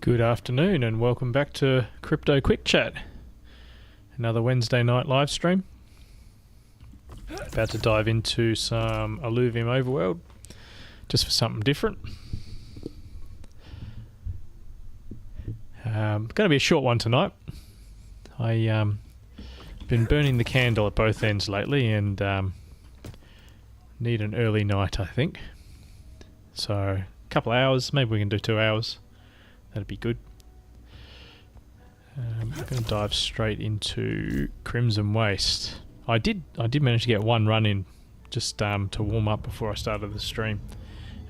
Good afternoon and welcome back to Crypto Quick Chat. Another Wednesday night live stream. About to dive into some Illuvium overworld, just for something different. Going to be a short one tonight. I been burning the candle at both ends lately and need an early night, I think. So a couple of hours, maybe we can do 2 hours. That'd be good. I'm going to dive straight into Crimson Waste. I did manage to get one run in just to warm up before I started the stream,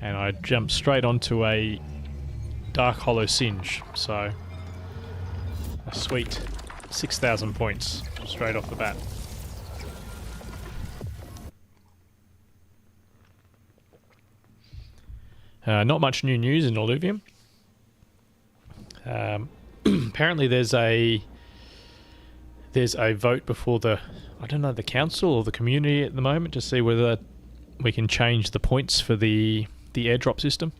and I jumped straight onto a Dark Holo Singe. So a sweet 6,000 points straight off the bat. Not much new news in Illuvium. Apparently there's a vote before the council or the community at the moment to see whether we can change the points for the airdrop system.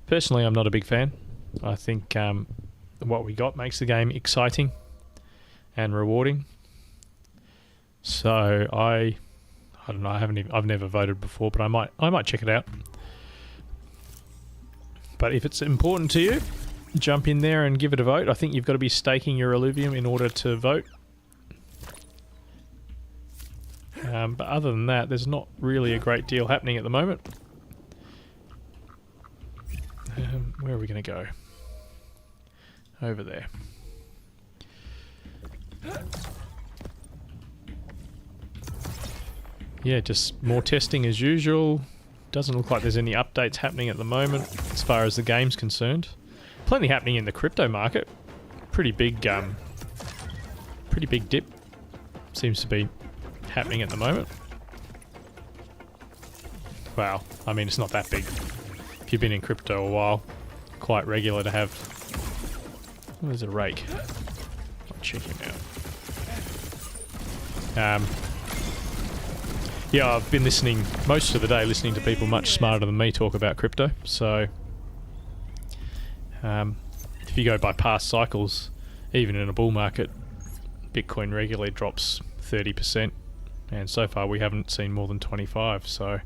Personally, I'm not a big fan. I think what we got makes the game exciting and rewarding. So I don't know. I've never voted before, but I might check it out. But if it's important to you, jump in there and give it a vote. I think you've got to be staking your Illuvium in order to vote. But other than that, there's not really a great deal happening at the moment. Where are we going to go? Over there. Yeah, just more testing as usual. Doesn't look like there's any updates happening at the moment as far as the game's concerned. Plenty happening in the crypto market. Pretty big dip seems to be happening at the moment. Well, I mean, it's not that big. If you've been in crypto a while, quite regular to have. Oh, there's a rake. I'll check him out. Yeah, I've been listening most of the day, listening to people much smarter than me talk about crypto. So if you go by past cycles, even in a bull market, Bitcoin regularly drops 30%, and so far we haven't seen more than 25%. So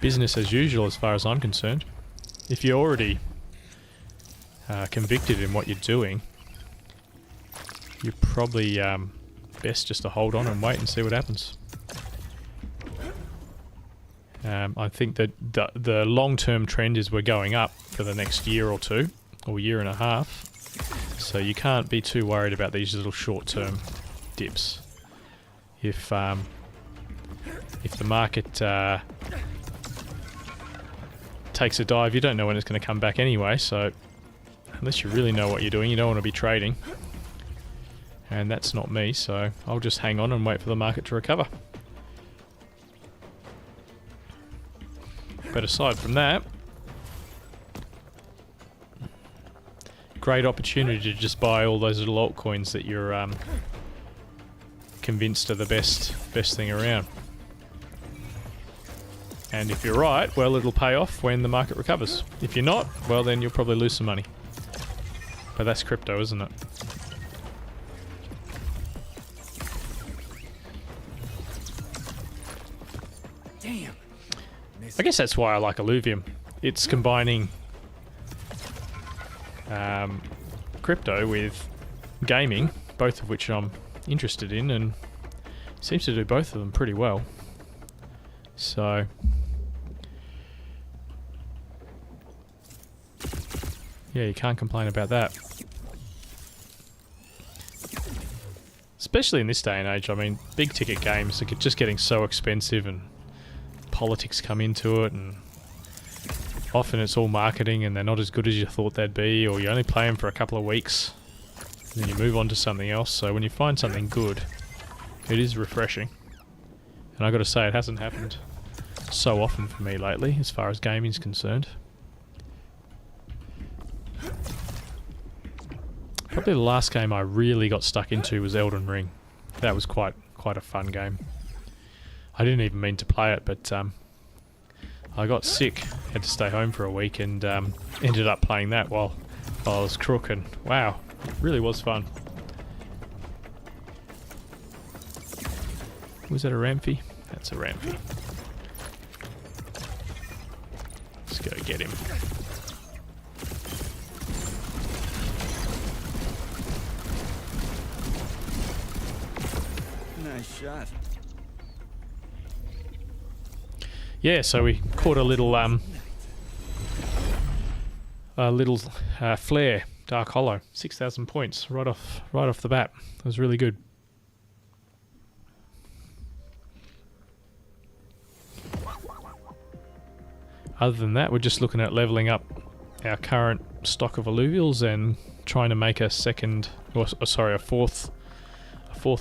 business as usual as far as I'm concerned. If you're already convicted in what you're doing, you're probably best just to hold on and wait and see what happens. I think that the long-term trend is we're going up for the next year or two, or year and a half. So you can't be too worried about these little short-term dips. If the market takes a dive, you don't know when it's going to come back anyway. So unless you really know what you're doing, you don't want to be trading. And that's not me, so I'll just hang on and wait for the market to recover. But aside from that, great opportunity to just buy all those little altcoins that you're convinced are the best thing around. And if you're right, well, it'll pay off when the market recovers. If you're not, well, then you'll probably lose some money. But that's crypto, isn't it? Damn. I guess that's why I like Illuvium. It's combining crypto with gaming, both of which I'm interested in, and seems to do both of them pretty well. So yeah, you can't complain about that. Especially in this day and age. I mean, big ticket games are just getting so expensive, and politics come into it, and often it's all marketing and they're not as good as you thought they'd be, or you only play them for a couple of weeks and then you move on to something else. So when you find something good, it is refreshing. And I got to say, it hasn't happened so often for me lately as far as gaming's concerned. Probably the last game I really got stuck into was Elden Ring. That was quite a fun game. I didn't even mean to play it, but I got sick, had to stay home for a week, and ended up playing that while I was crook, and wow, it really was fun. Was that a Ramphie? That's a Ramphie. Let's go get him. Nice shot. Yeah, so we caught a little flare, Dark Holo, 6,000 points right off the bat. It was really good. Other than that, we're just looking at leveling up our current stock of alluvials and trying to make a fourth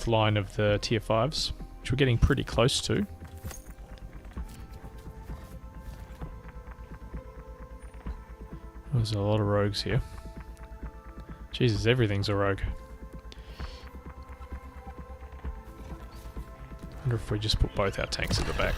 line of the tier 5s, which we're getting pretty close to. There's a lot of rogues here. Jesus, everything's a rogue. I wonder if we just put both our tanks at the back.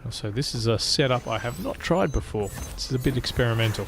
So this is a setup I have not tried before. This is a bit experimental.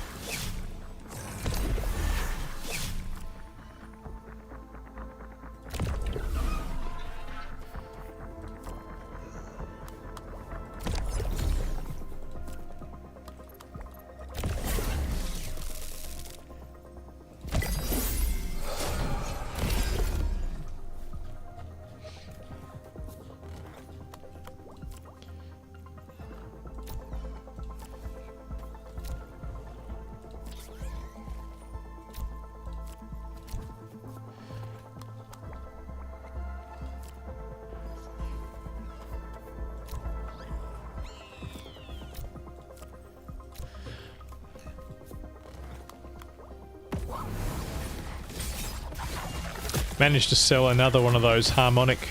Managed to sell another one of those harmonic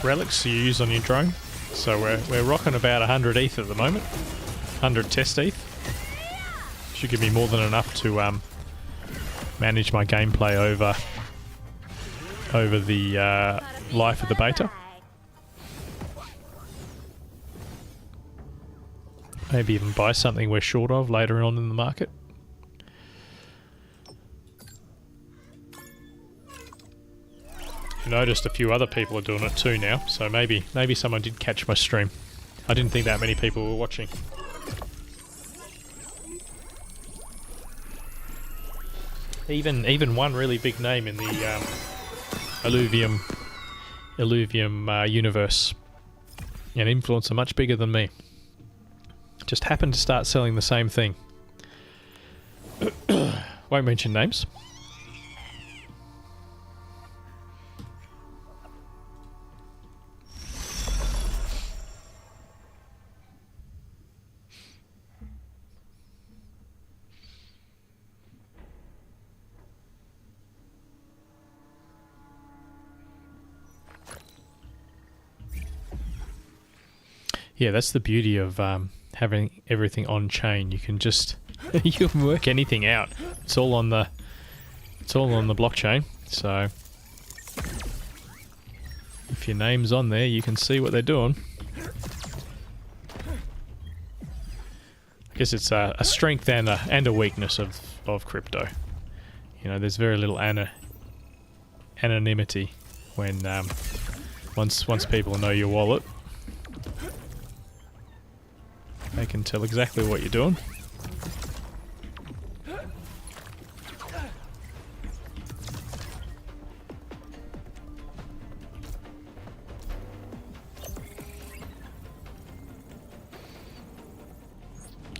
relics you use on your drone. So we're rocking about 100 ETH at the moment. 100 test ETH. Should give me more than enough to manage my gameplay over the life of the beta. Maybe even buy something we're short of later on in the market. I noticed a few other people are doing it too now, so maybe someone did catch my stream. I didn't think that many people were watching. Even one really big name in the Illuvium universe, an influencer much bigger than me, just happened to start selling the same thing. Won't mention names. Yeah, that's the beauty of having everything on chain. You can just you can work anything out. It's all on the blockchain. So if your name's on there, you can see what they're doing. I guess it's a strength and a weakness of crypto. You know, there's very little anonymity when once people know your wallet. They can tell exactly what you're doing.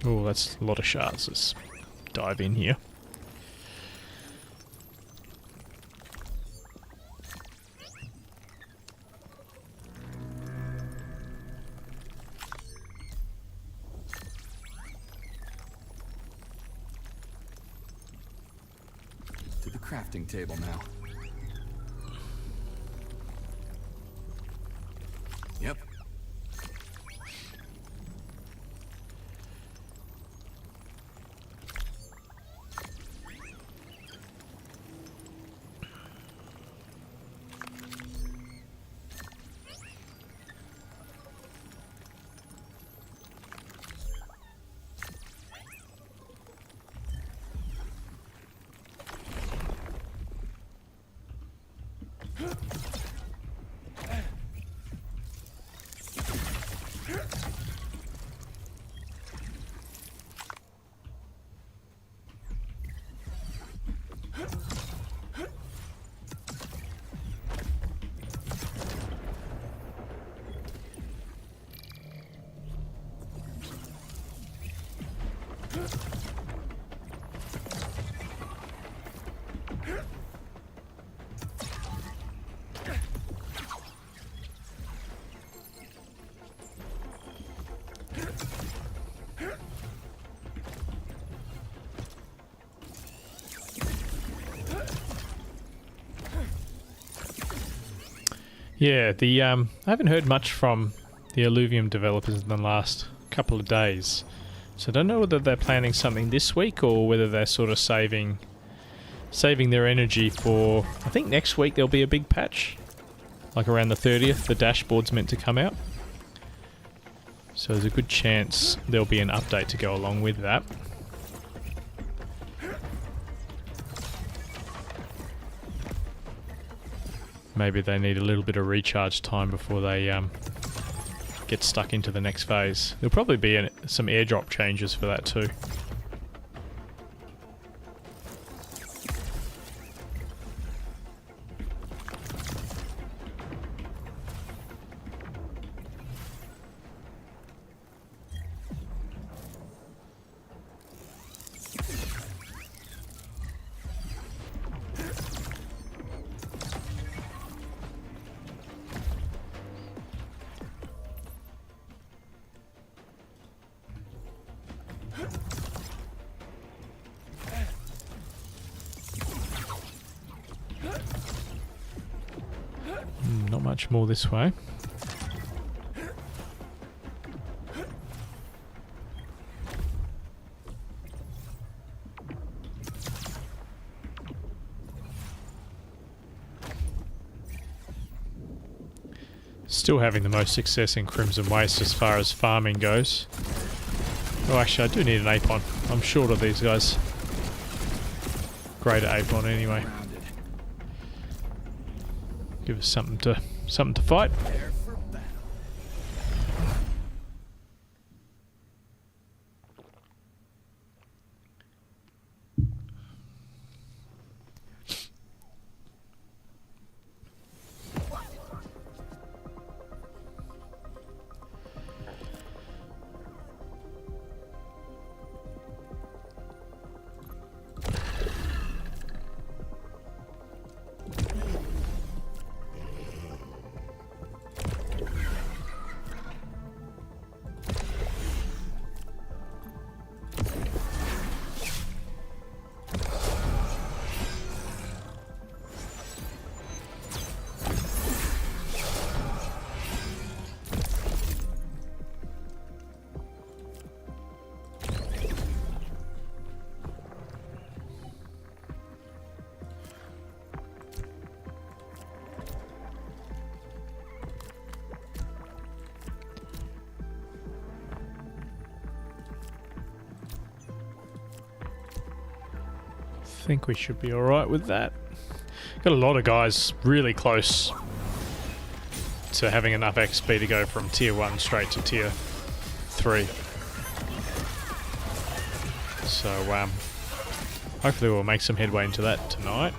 Oh, that's a lot of shards. Let's dive in here. Crafting table now. Yep. Yeah, I haven't heard much from the Illuvium developers in the last couple of days, so I don't know whether they're planning something this week or whether they're sort of saving their energy for. I think next week there'll be a big patch, like around the 30th. The dashboard's meant to come out, so there's a good chance there'll be an update to go along with that. Maybe they need a little bit of recharge time before they get stuck into the next phase. There'll probably be some airdrop changes for that too. Not much more this way. Still having the most success in Crimson Waste as far as farming goes. Oh, actually, I do need an Apon. I'm short of these guys. Great Apon anyway. Give us something to fight. I think we should be alright with that. Got a lot of guys really close to having enough XP to go from tier 1 straight to tier 3. So hopefully we'll make some headway into that tonight.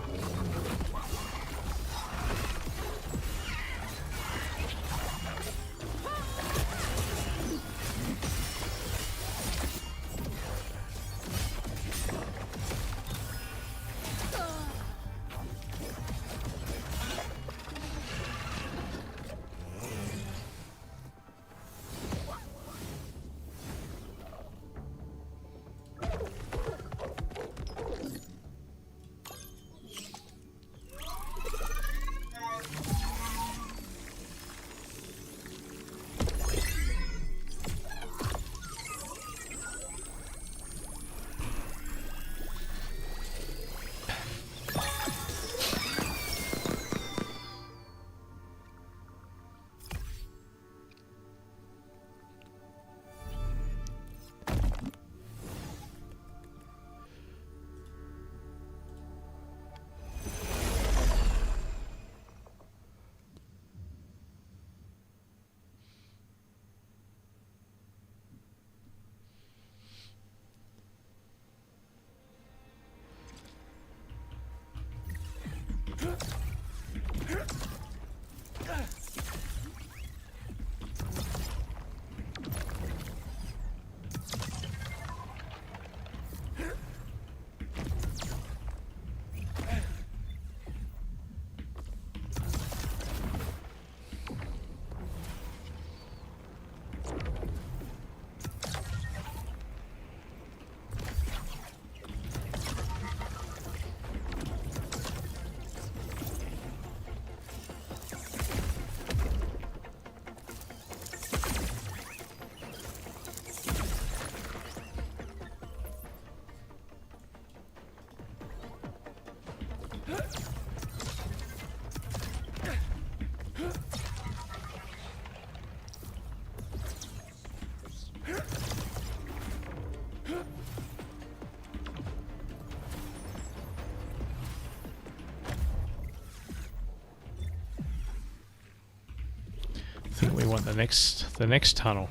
want the next tunnel.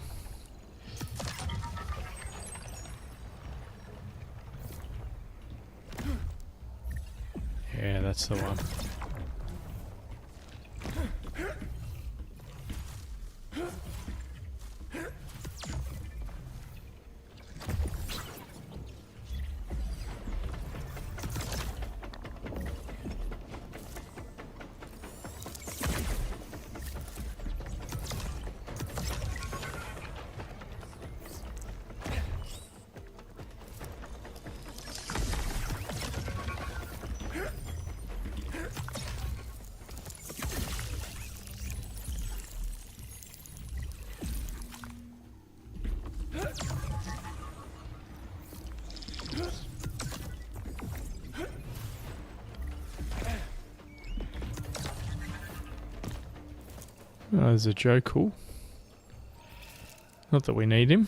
Yeah, that's the one. Oh, there's a Joe. Cool. Not that we need him.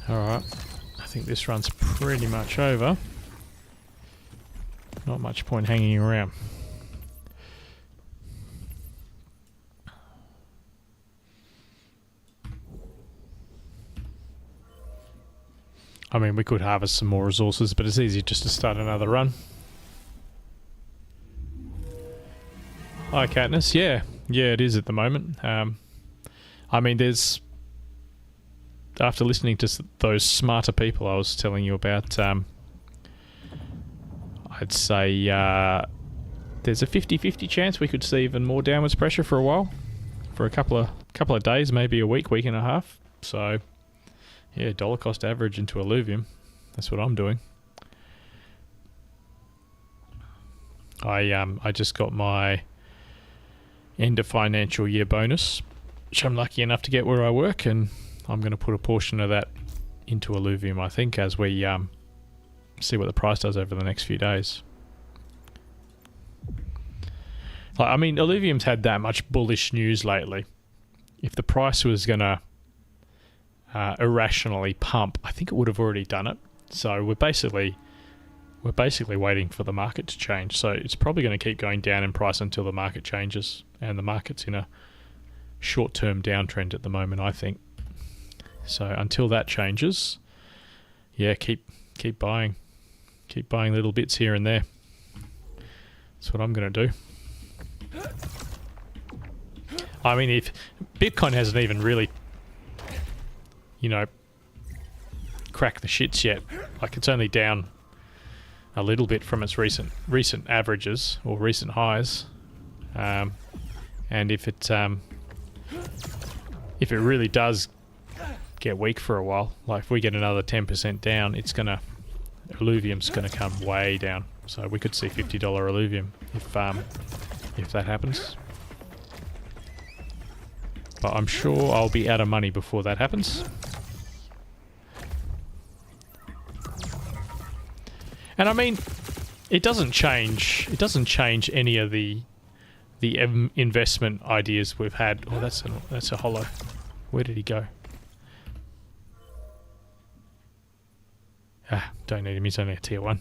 Alright. I think this run's pretty much over. Not much point hanging around. I mean, we could harvest some more resources, but it's easier just to start another run. Hi, Katniss. Yeah, it is at the moment. I mean, there's... After listening to those smarter people I was telling you about, I'd say there's a 50-50 chance we could see even more downwards pressure for a while. For a couple of days, maybe a week and a half. So... yeah, dollar cost average into Illuvium. That's what I'm doing. I just got my end of financial year bonus, which I'm lucky enough to get where I work, and I'm going to put a portion of that into Illuvium, I think, as we see what the price does over the next few days. Like, I mean, Illuvium's had that much bullish news lately. If the price was going to irrationally pump, I think it would have already done it. So we're basically waiting for the market to change. So it's probably going to keep going down in price until the market changes, and the market's in a short-term downtrend at the moment, I think. So until that changes, yeah, keep buying little bits here and there. That's what I'm going to do. I mean, if Bitcoin hasn't even really, you know, crack the shits yet. Like, it's only down a little bit from its recent averages or recent highs, and if it really does get weak for a while, like if we get another 10% down, Illuvium's gonna come way down. So we could see $50 Illuvium if that happens. But I'm sure I'll be out of money before that happens. And I mean, it doesn't change any of the investment ideas we've had. Oh, that's a holo. Where did he go? Don't need him. He's only a tier 1.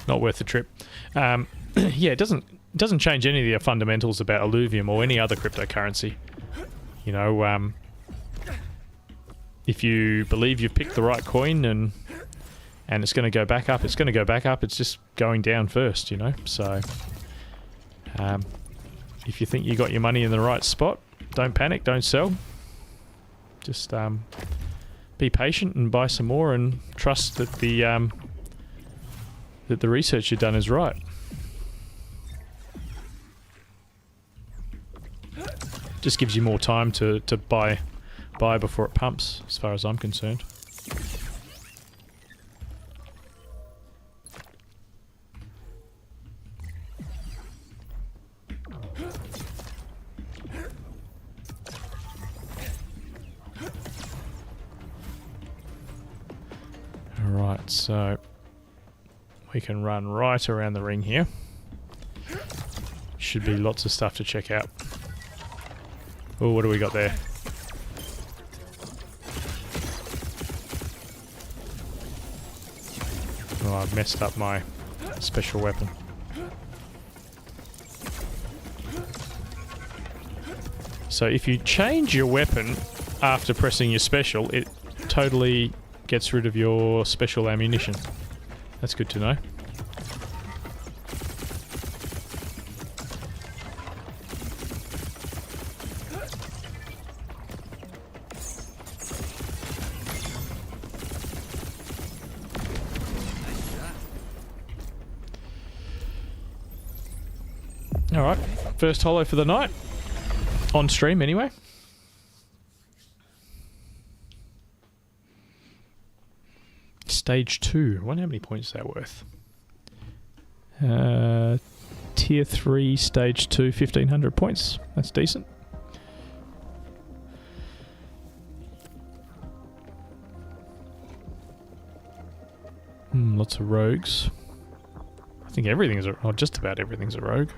Not worth the trip. Yeah, it doesn't change any of the fundamentals about Illuvium or any other cryptocurrency. You know, if you believe you've picked the right coin and it's going to go back up, it's going to go back up. It's just going down first, you know. So, if you think you got your money in the right spot, don't panic, don't sell. Just be patient and buy some more, and trust that the research you've done is right. Just gives you more time to buy before it pumps, as far as I'm concerned. Alright, so we can run right around the ring here. Should be lots of stuff to check out. Oh, what do we got there? Oh, I've messed up my special weapon. So if you change your weapon after pressing your special, it totally gets rid of your special ammunition. That's good to know. Alright, first holo for the night. On stream anyway. Stage 2. I wonder how many points they're worth. Tier 3, Stage 2, 1500 points. That's decent. Lots of rogues. I think everything's a... Oh, just about everything's a rogue.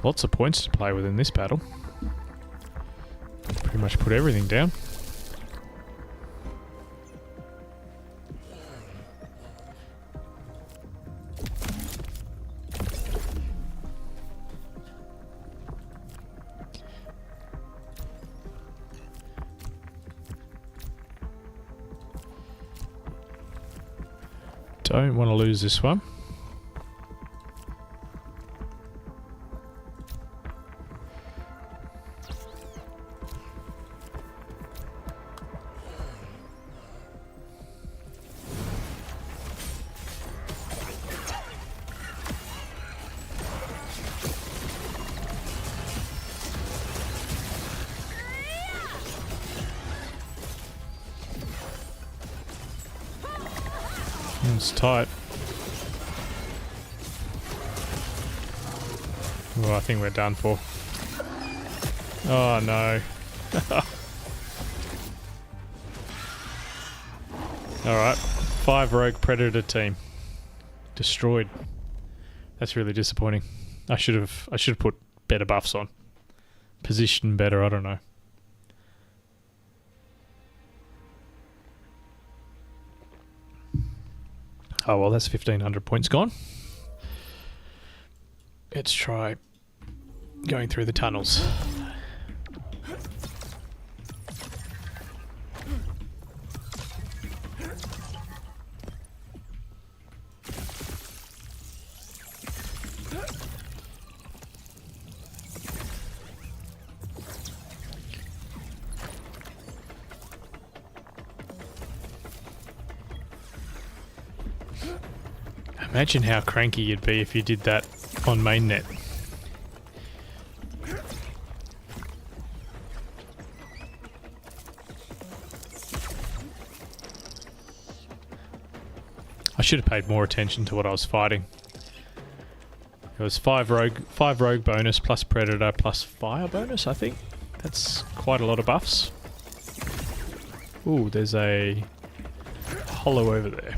Lots of points to play with in this battle. Pretty much put everything down. Don't want to lose this one. It's tight. Oh, I think we're done for. Oh no. Alright. 5 rogue predator team. Destroyed. That's really disappointing. I should have put better buffs on. Position better, I don't know. Oh well, that's 1500 points gone. Let's try going through the tunnels. Imagine how cranky you'd be if you did that on mainnet. I should have paid more attention to what I was fighting. It was 5 rogue bonus plus predator plus fire bonus, I think. That's quite a lot of buffs. Ooh, there's a holo over there.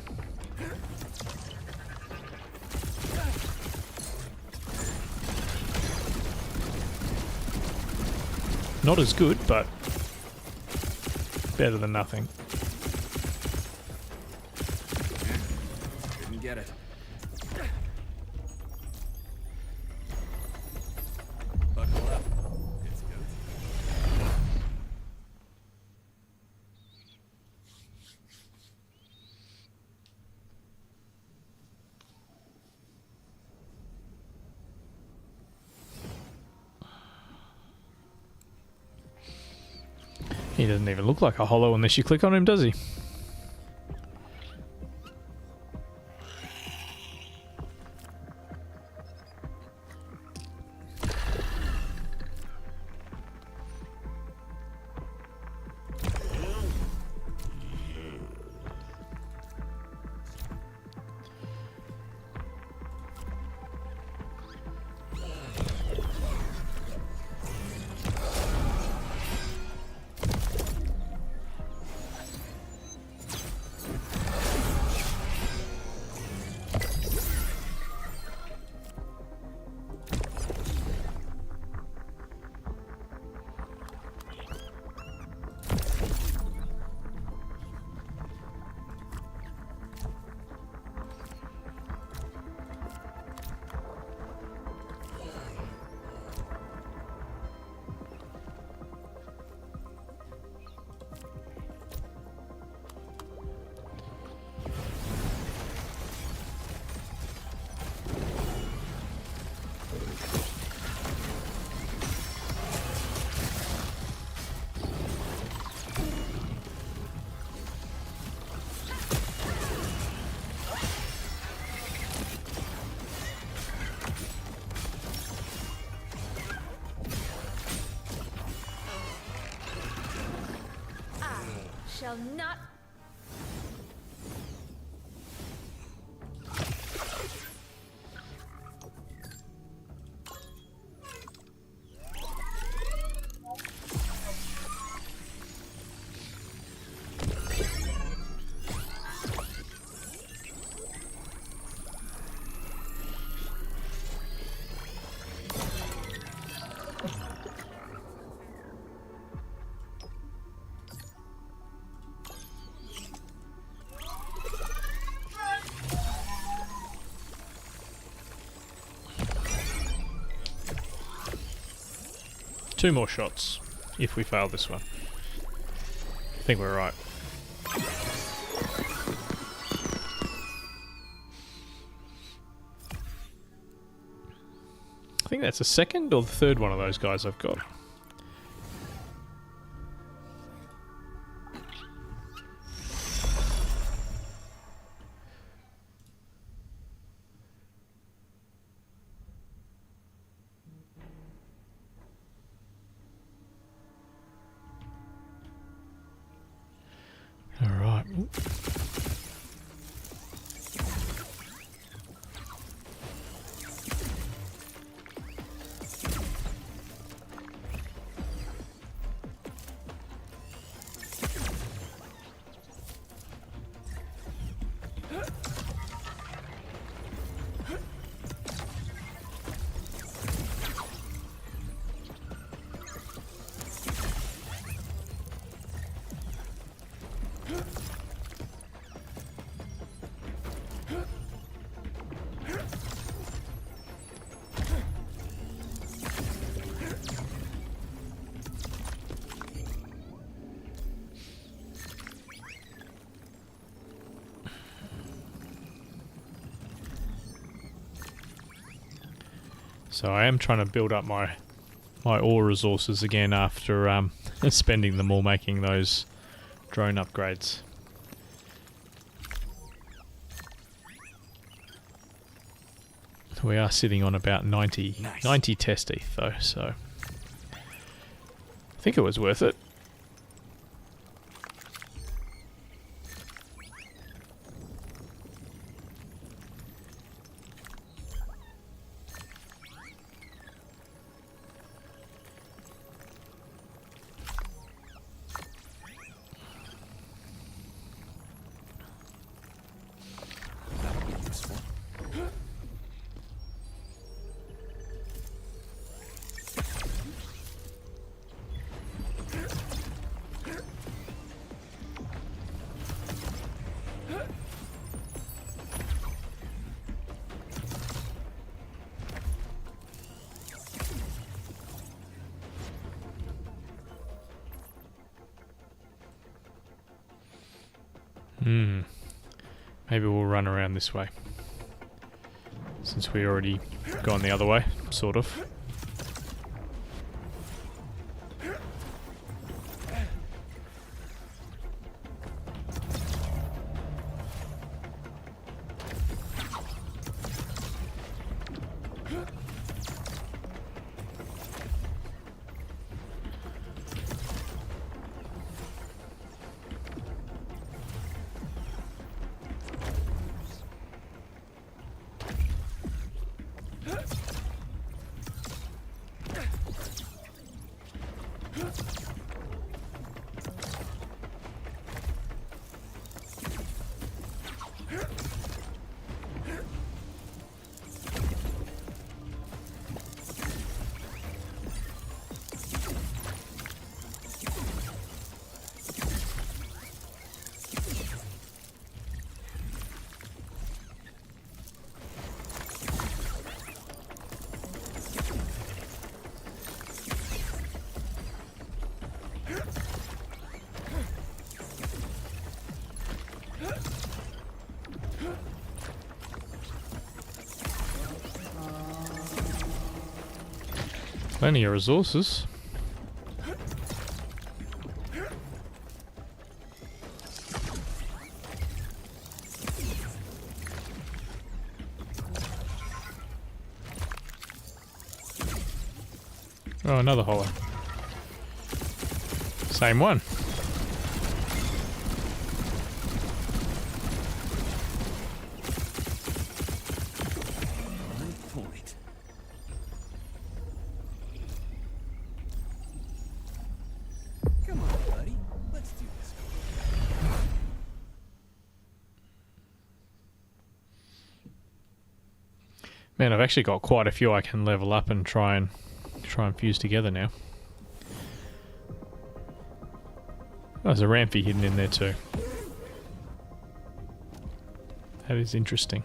Not as good, but better than nothing. Didn't get it. Buckle up. It's go. He doesn't even look like a holo unless you click on him, does he? shall not. Two more shots if we fail this one. I think we're right. I think that's the second or the third one of those guys I've got. Alright. So I am trying to build up my ore resources again after spending them all making those drone upgrades. We are sitting on about 90 test ETH though, so I think it was worth it. Maybe we'll run around this way, since we already gone the other way, sort of. Plenty of resources. Oh, another holo. Same one. Man, I've actually got quite a few I can level up and try and fuse together now. Oh, there's a Rampy hidden in there too. That is interesting.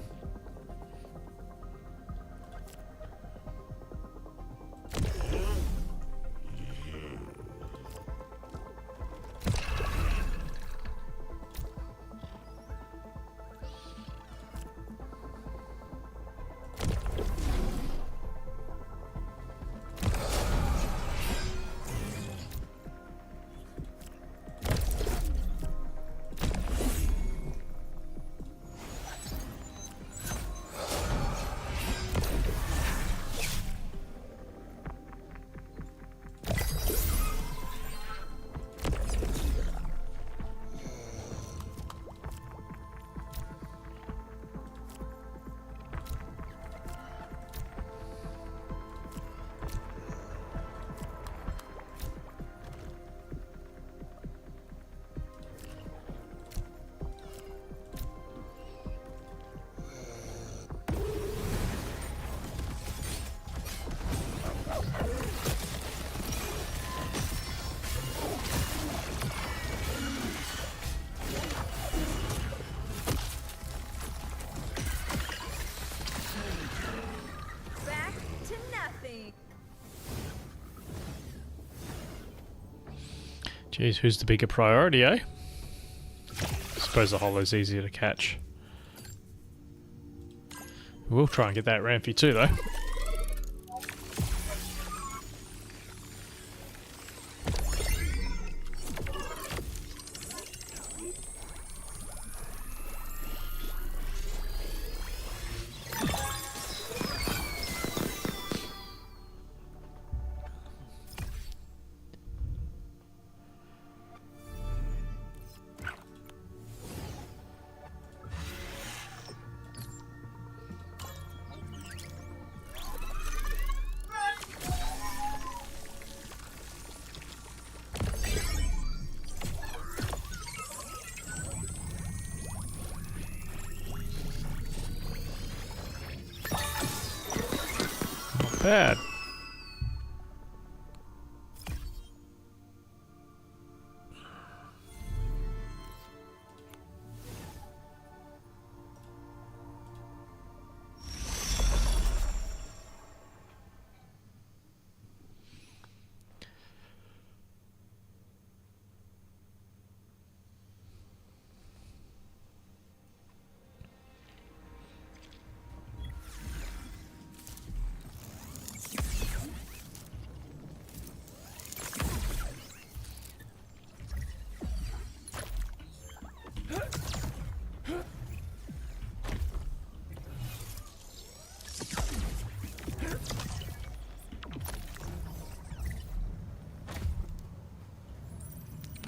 Back to nothing. Jeez, who's the bigger priority, eh? I suppose the holo's easier to catch. We'll try and get that Rampy too, though. Bad.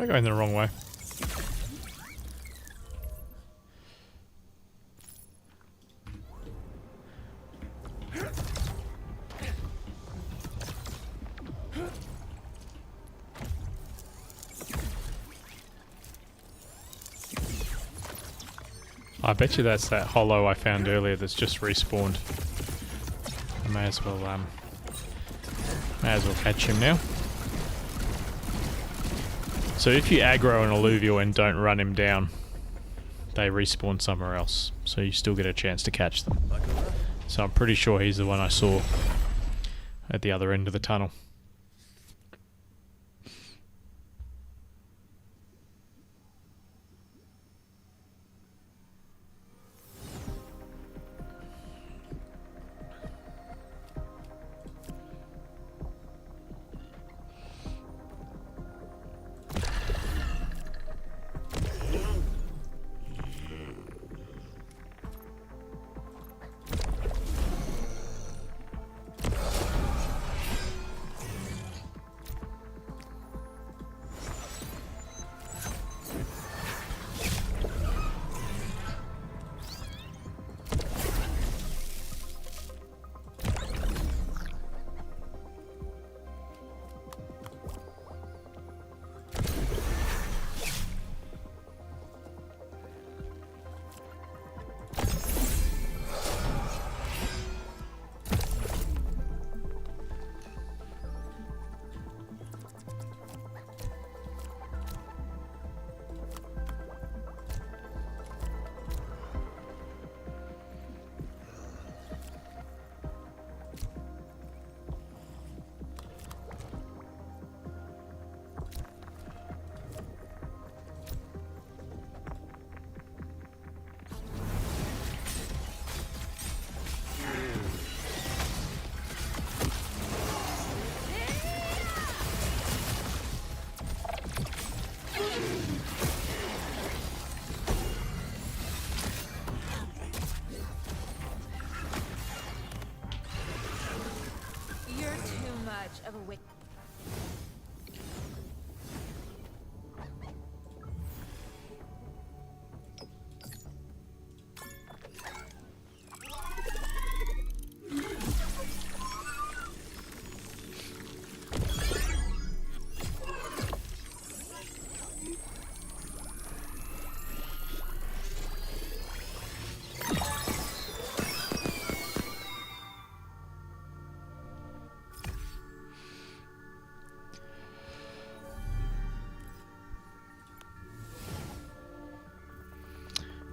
I'm going the wrong way. I bet you that's that holo I found earlier that's just respawned. I may as well catch him now. So if you aggro an Illuvium and don't run him down, they respawn somewhere else. So you still get a chance to catch them. So I'm pretty sure he's the one I saw at the other end of the tunnel.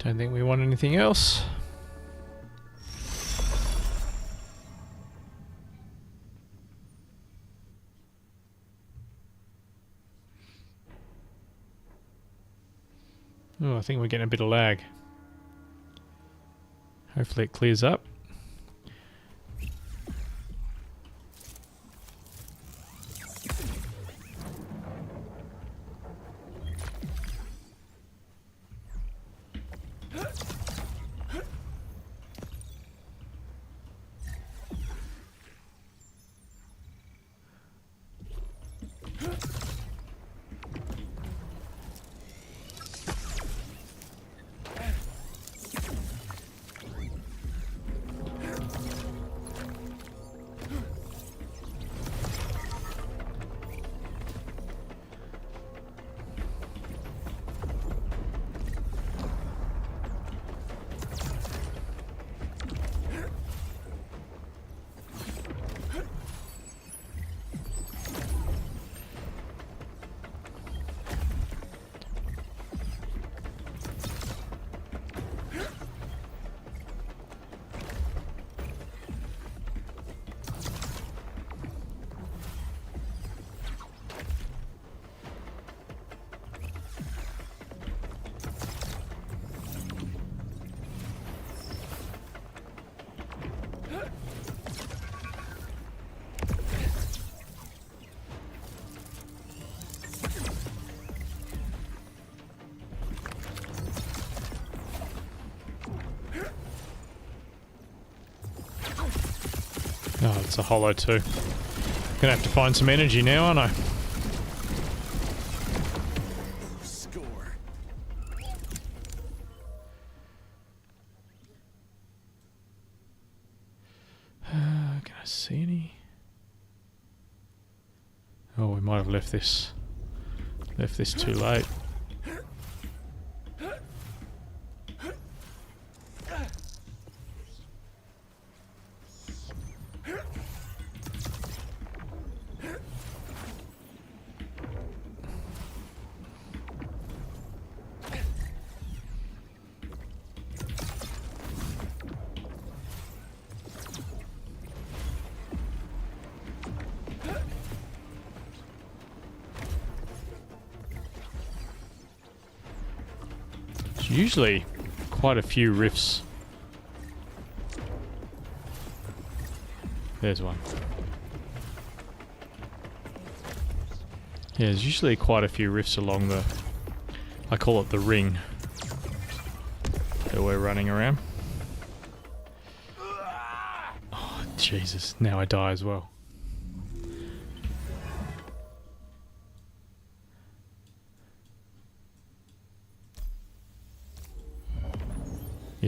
Don't think we want anything else. Oh, I think we're getting a bit of lag. Hopefully it clears up. Oh, it's a holo too. Gonna have to find some energy now, aren't I? Score. Can I see any? Oh, we might have left this too late. Usually quite a few rifts. There's one. Yeah, there's usually quite a few rifts along the, I call it the ring, that we're running around. Oh, Jesus, now I die as well.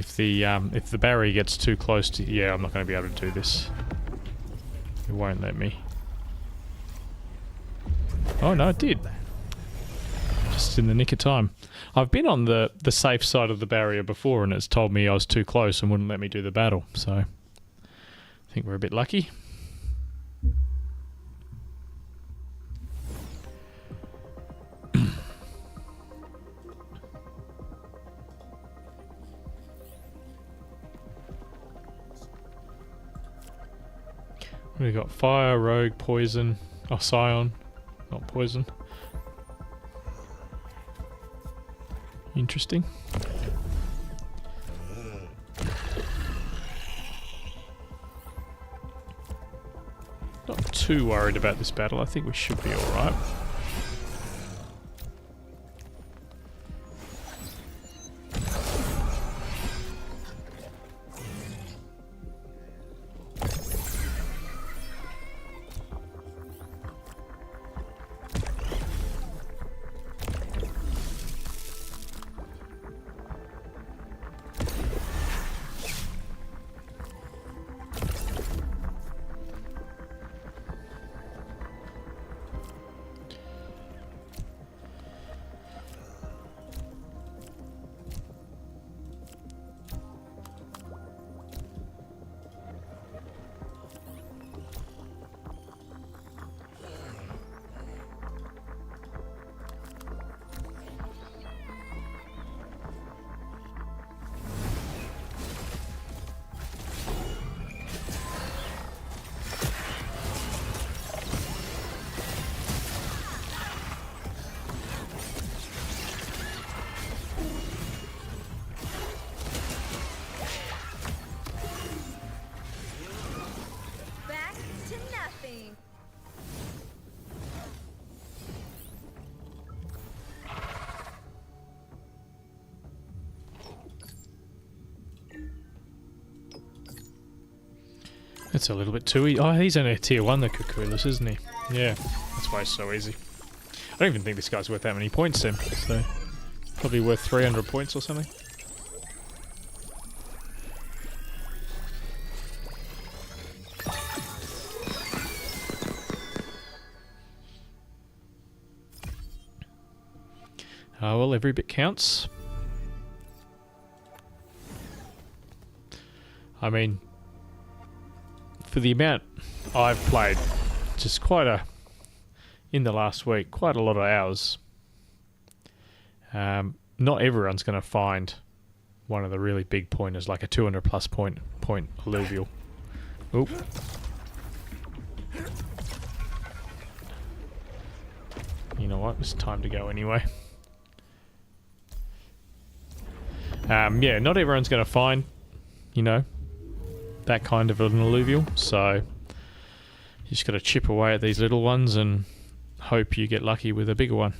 If the barrier gets too close to... Yeah, I'm not going to be able to do this. It won't let me. Oh no, it did. Just in the nick of time. I've been on the safe side of the barrier before and it's told me I was too close and wouldn't let me do the battle, so I think we're a bit lucky. We got fire, rogue, poison. Oh, scion, not poison. Interesting. Not too worried about this battle. I think we should be all right. It's a little bit too easy. Oh, he's only a tier 1, the Cucullus, isn't he? Yeah, that's why it's so easy. I don't even think this guy's worth that many points then, so probably worth 300 points or something. Oh well, every bit counts. I mean, for the amount I've played, just in the last week, quite a lot of hours. Not everyone's going to find one of the really big pointers, like a 200 plus point alluvial. Oop. You know what? It's time to go anyway. Yeah, not everyone's going to find, you know, that kind of an alluvial, so you just got to chip away at these little ones and hope you get lucky with a bigger one.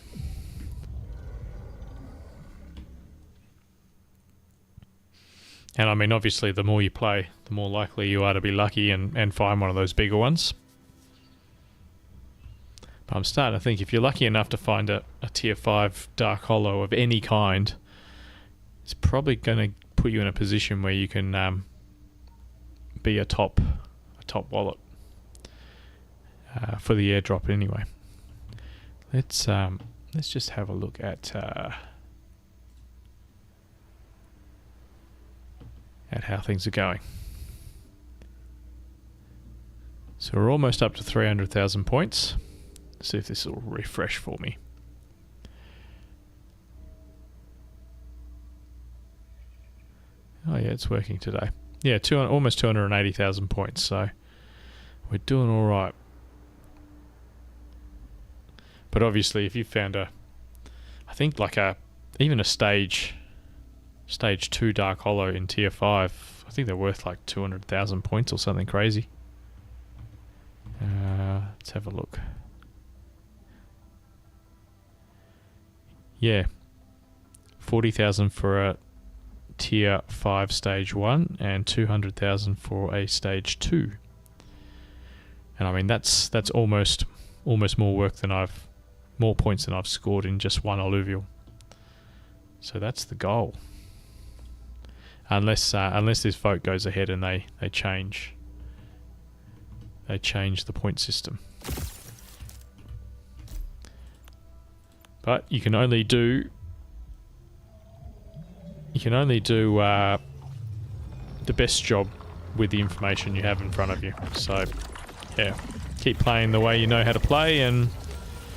And I mean, obviously, the more you play, the more likely you are to be lucky and find one of those bigger ones. But I'm starting to think if you're lucky enough to find a tier 5 dark holo of any kind, it's probably going to put you in a position where you can be a top wallet for the airdrop anyway. Let's just have a look at how things are going. So we're almost up to 300,000 points. Let's see if this will refresh for me. Oh yeah, it's working today. Yeah, almost 280,000 points, so we're doing all right. But obviously, if you found I think like even a stage 2 dark holo in tier 5, I think they're worth like 200,000 points or something crazy. Let's have a look. Yeah, 40,000 for a tier 5 stage 1 and 200,000 for a stage 2. And I mean that's almost more points than I've scored in just one alluvial. So that's the goal. Unless this vote goes ahead and they change the point system. But you can only do the best job with the information you have in front of you. So yeah, keep playing the way you know how to play, and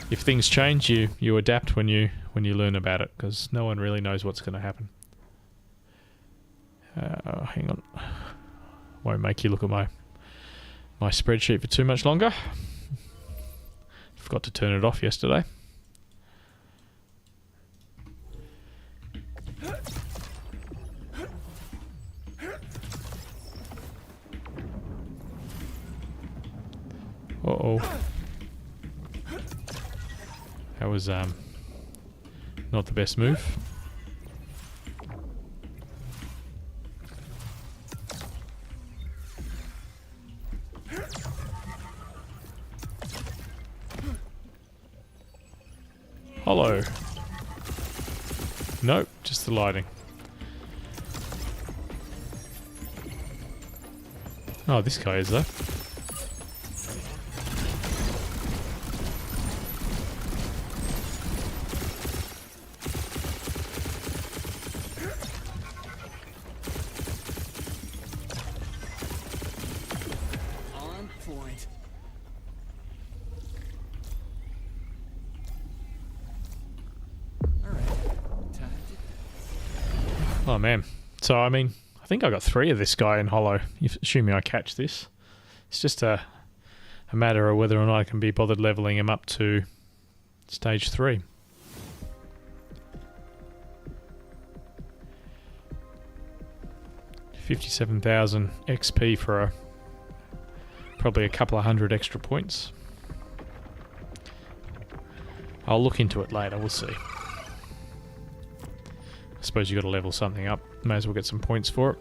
if things change, you adapt when you learn about it, because no one really knows what's going to happen. Hang on, won't make you look at my spreadsheet for too much longer. Forgot to turn it off yesterday. Uh-oh. That was not the best move. Holo. Nope, just the lighting. Oh, this guy is though. On point. All right. Time to... Oh man. So I mean, I think I got 3 of this guy in holo. Assuming I catch this. It's just a matter of whether or not I can be bothered leveling him up to stage 3. $57,000 XP for probably a couple of hundred extra points. I'll look into it later, we'll see. I suppose you got to level something up. May as well get some points for it.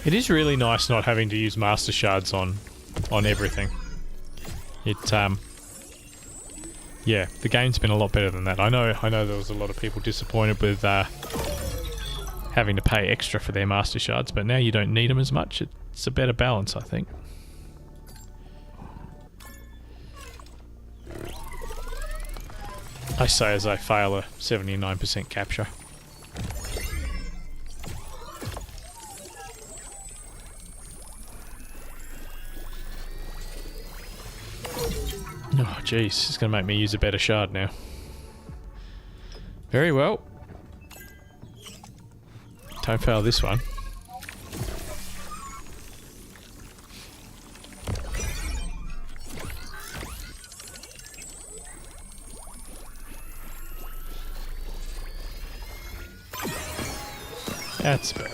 It is really nice not having to use master shards on everything. It yeah, the game's been a lot better than that. I know there was a lot of people disappointed with having to pay extra for their master shards, but now you don't need them as much. It's a better balance, I think. I say as I fail a 79% capture. Oh jeez, it's going to make me use a better shard now. Very well. Don't fail this one. That's better.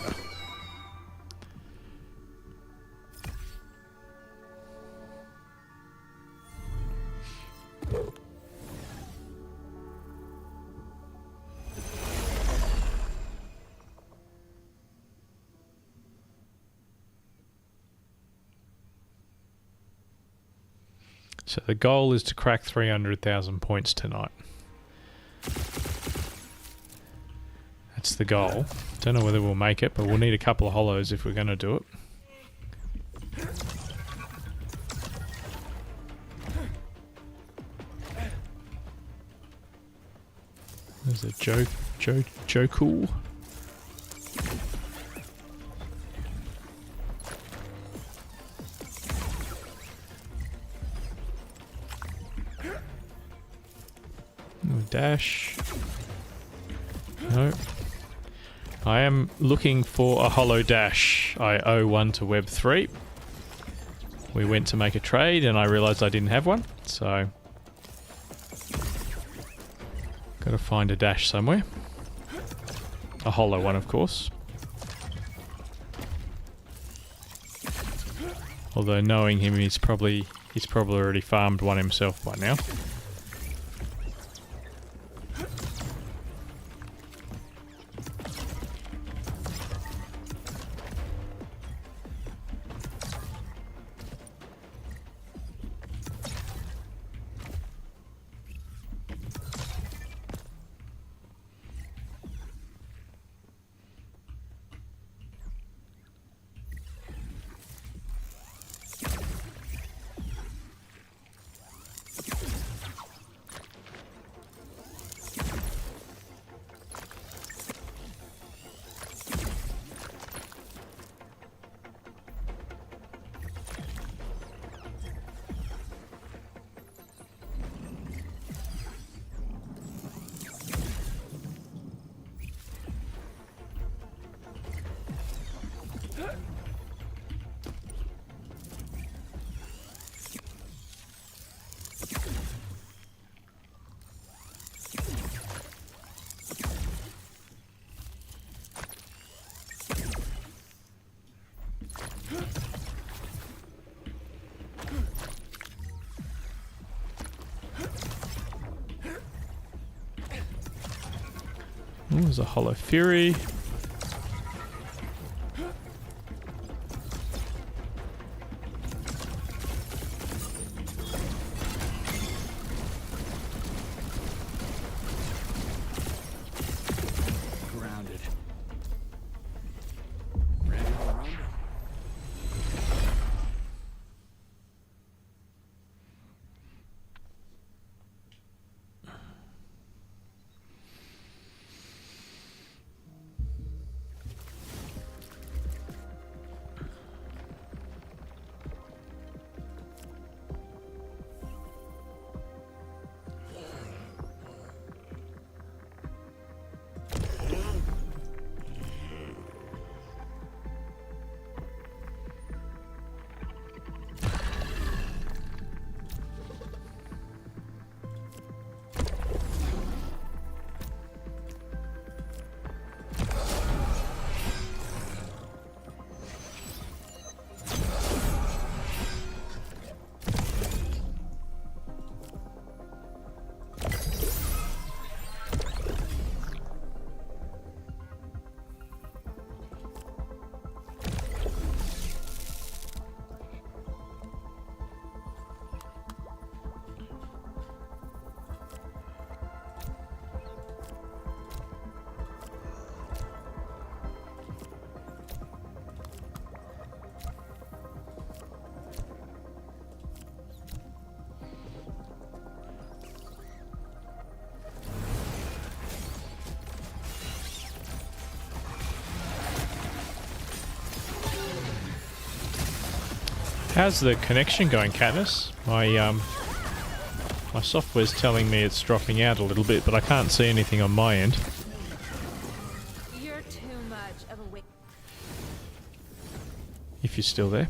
So the goal is to crack 300,000 points tonight. That's the goal. Don't know whether we'll make it, but we'll need a couple of holos if we're going to do it. There's a Joe cool. Dash. No. I am looking for a holo dash. I owe one to Web3. We went to make a trade and I realised I didn't have one, so gotta find a dash somewhere. A holo one, of course. Although knowing him, he's probably already farmed one himself by now. Ooh, there's a Holo Fury. Grounded. Ready to rumble. How's the connection going, Katniss? My software's telling me it's dropping out a little bit, but I can't see anything on my end. You're too much of a If you're still there.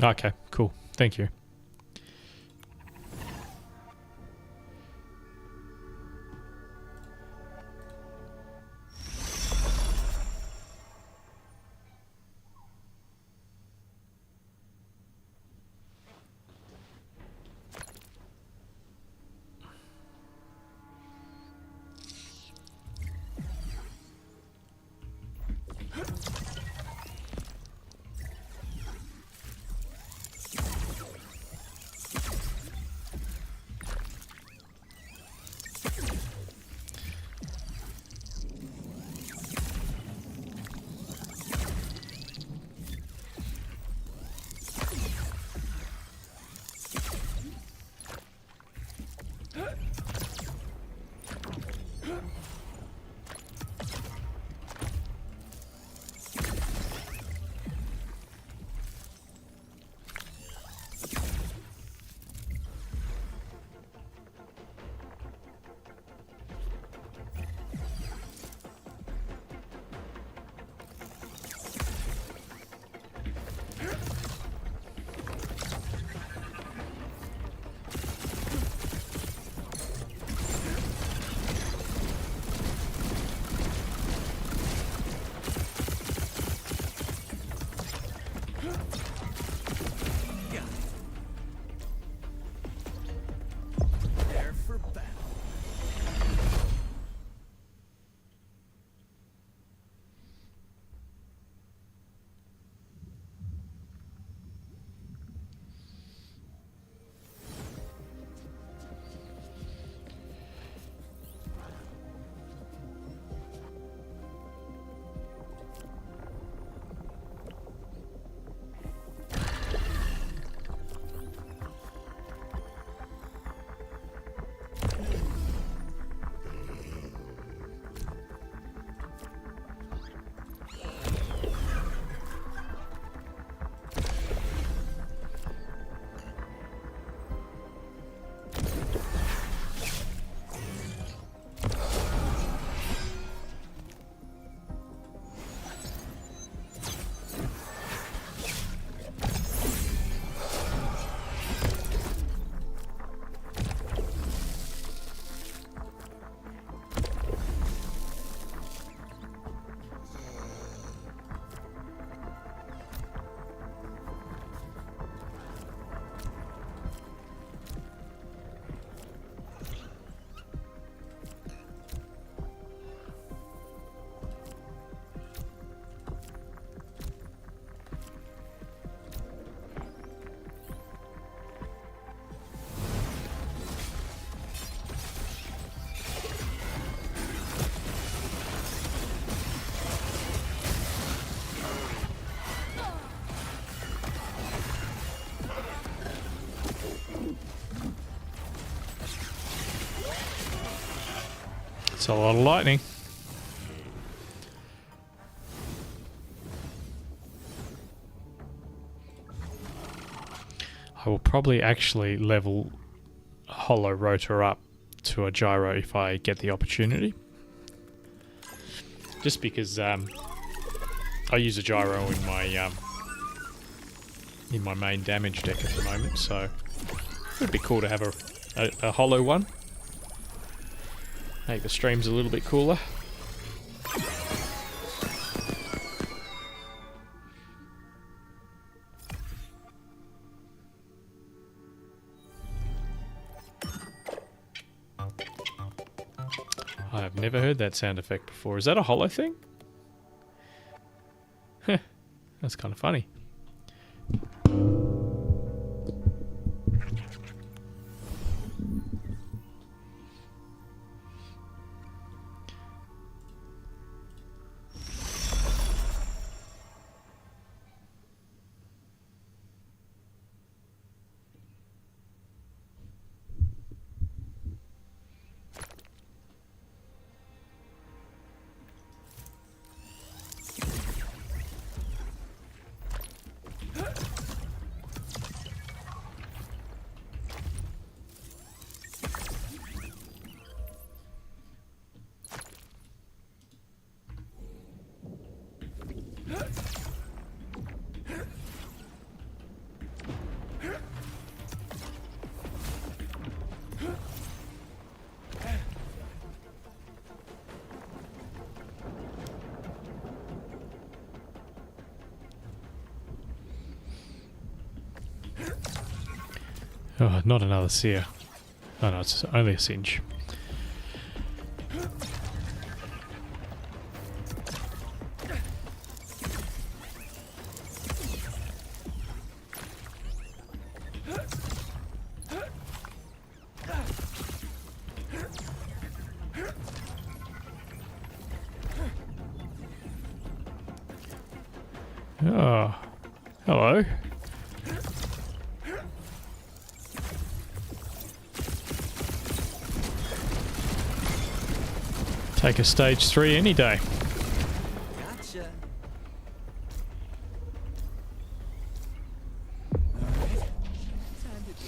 Okay, cool. Thank you. There for battle. It's a lot of lightning. I will probably actually level Holo Rotor up to a gyro if I get the opportunity. Just because I use a gyro in my main damage deck at the moment, so it would be cool to have a holo one. Make the streams a little bit cooler. I have never heard that sound effect before. Is that a holo thing? That's kind of funny. Oh, not another seer. Oh no, it's only a singe. Oh, hello. Take a stage 3 any day. Gotcha. Time to do.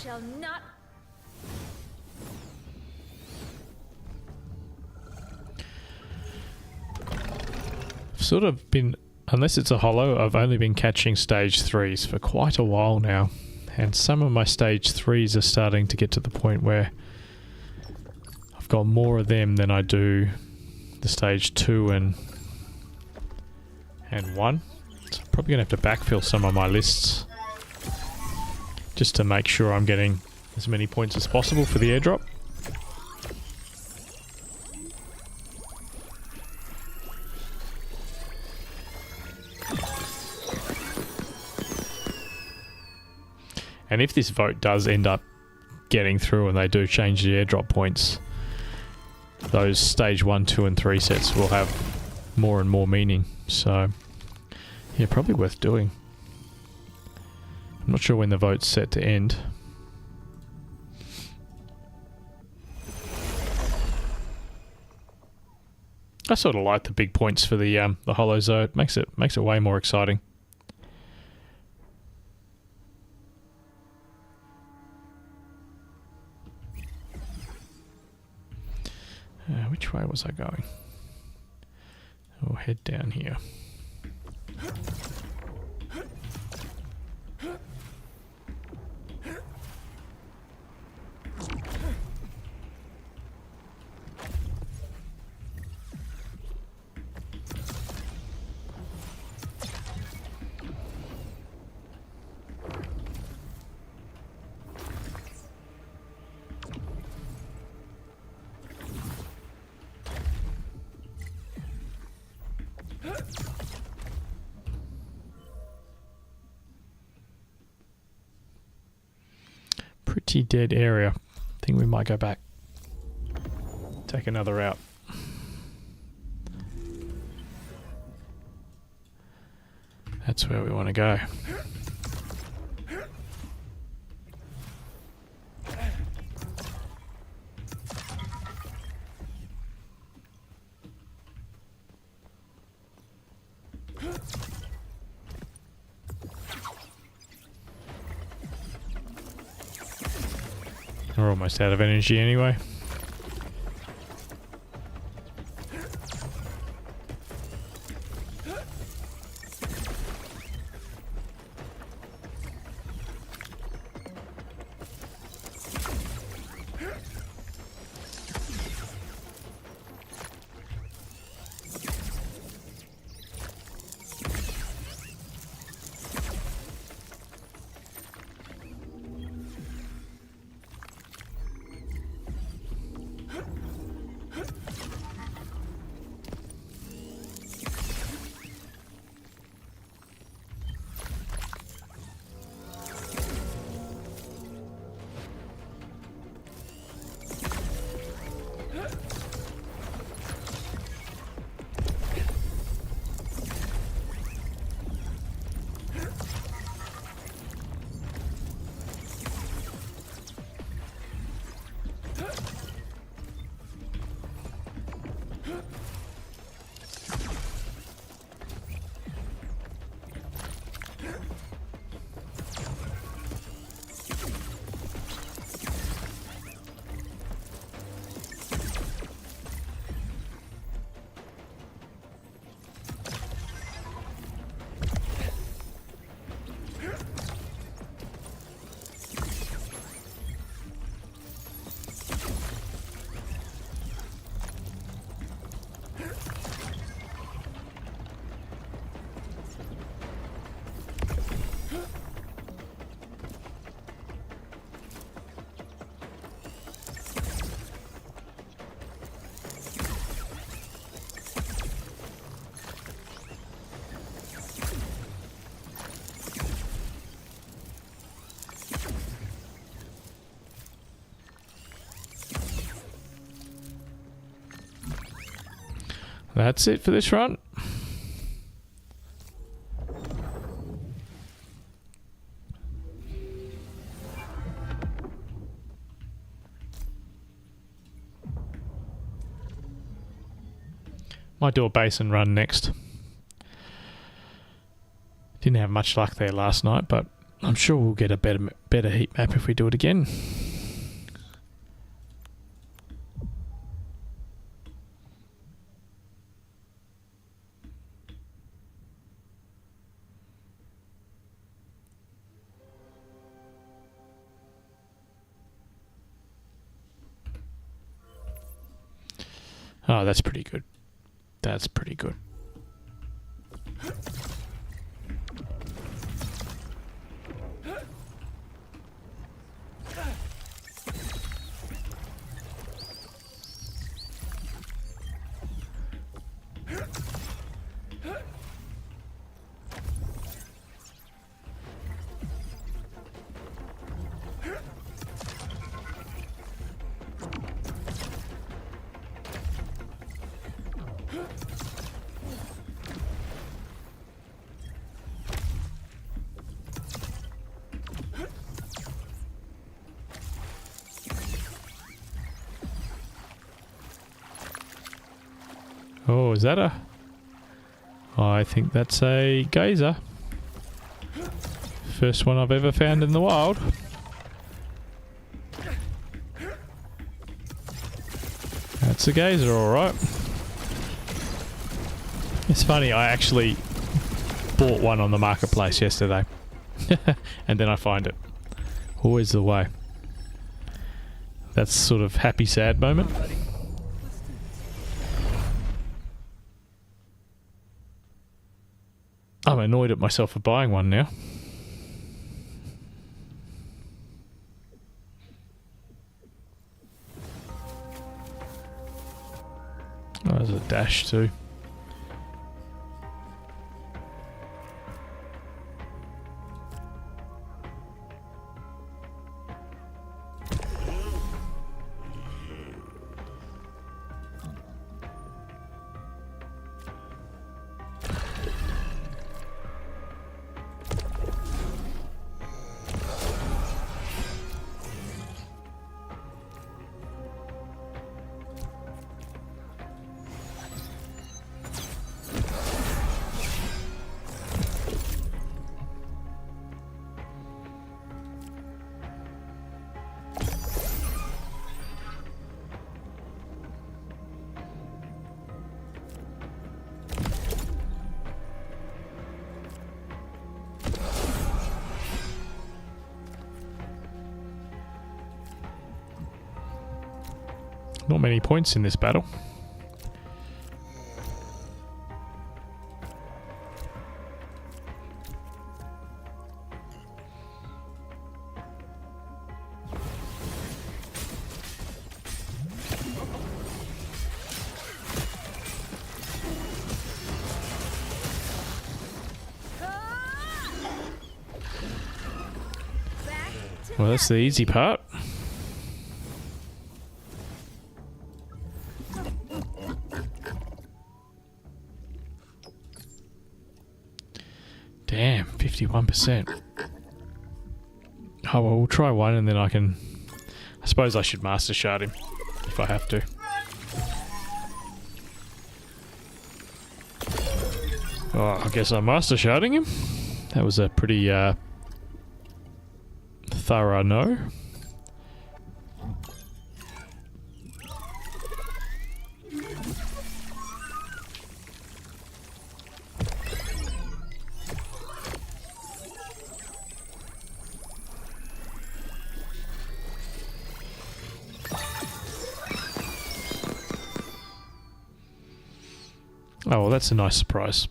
Shall not. I've sort of been, unless it's a holo, I've only been catching stage 3s for quite a while now. And some of my stage 3s are starting to get to the point where I've got more of them than I do the stage 2 and 1. So I'm probably going to have to backfill some of my lists just to make sure I'm getting as many points as possible for the airdrop. And if this vote does end up getting through and they do change the airdrop points, those stage 1, 2 and 3 sets will have more and more meaning. So yeah, probably worth doing. I'm not sure when the vote's set to end. I sort of like the big points for the holos though. It makes it way more exciting. Which way was I going? I'll head down here. Pretty dead area. Think we might go back. Take another route. That's where we want to go. We're almost out of energy anyway. That's it for this run. Might do a basin run next. Didn't have much luck there last night, but I'm sure we'll get a better heat map if we do it again. Oh, that's pretty good. That's pretty good. Oh, is that a... I think that's a geyser. First one I've ever found in the wild. That's a geyser, alright. It's funny, I actually bought one on the marketplace yesterday. And then I find it. Always the way. That's sort of happy, sad moment. I'm annoyed at myself for buying one now. Oh, there's a dash too. not many points in this battle. Well, that's the easy part. Damn, 51%. Oh, well, we'll try one and then I suppose I should master shard him if I have to. Oh, I guess I'm master sharding him. That was a pretty thorough no. Oh, well, that's a nice surprise.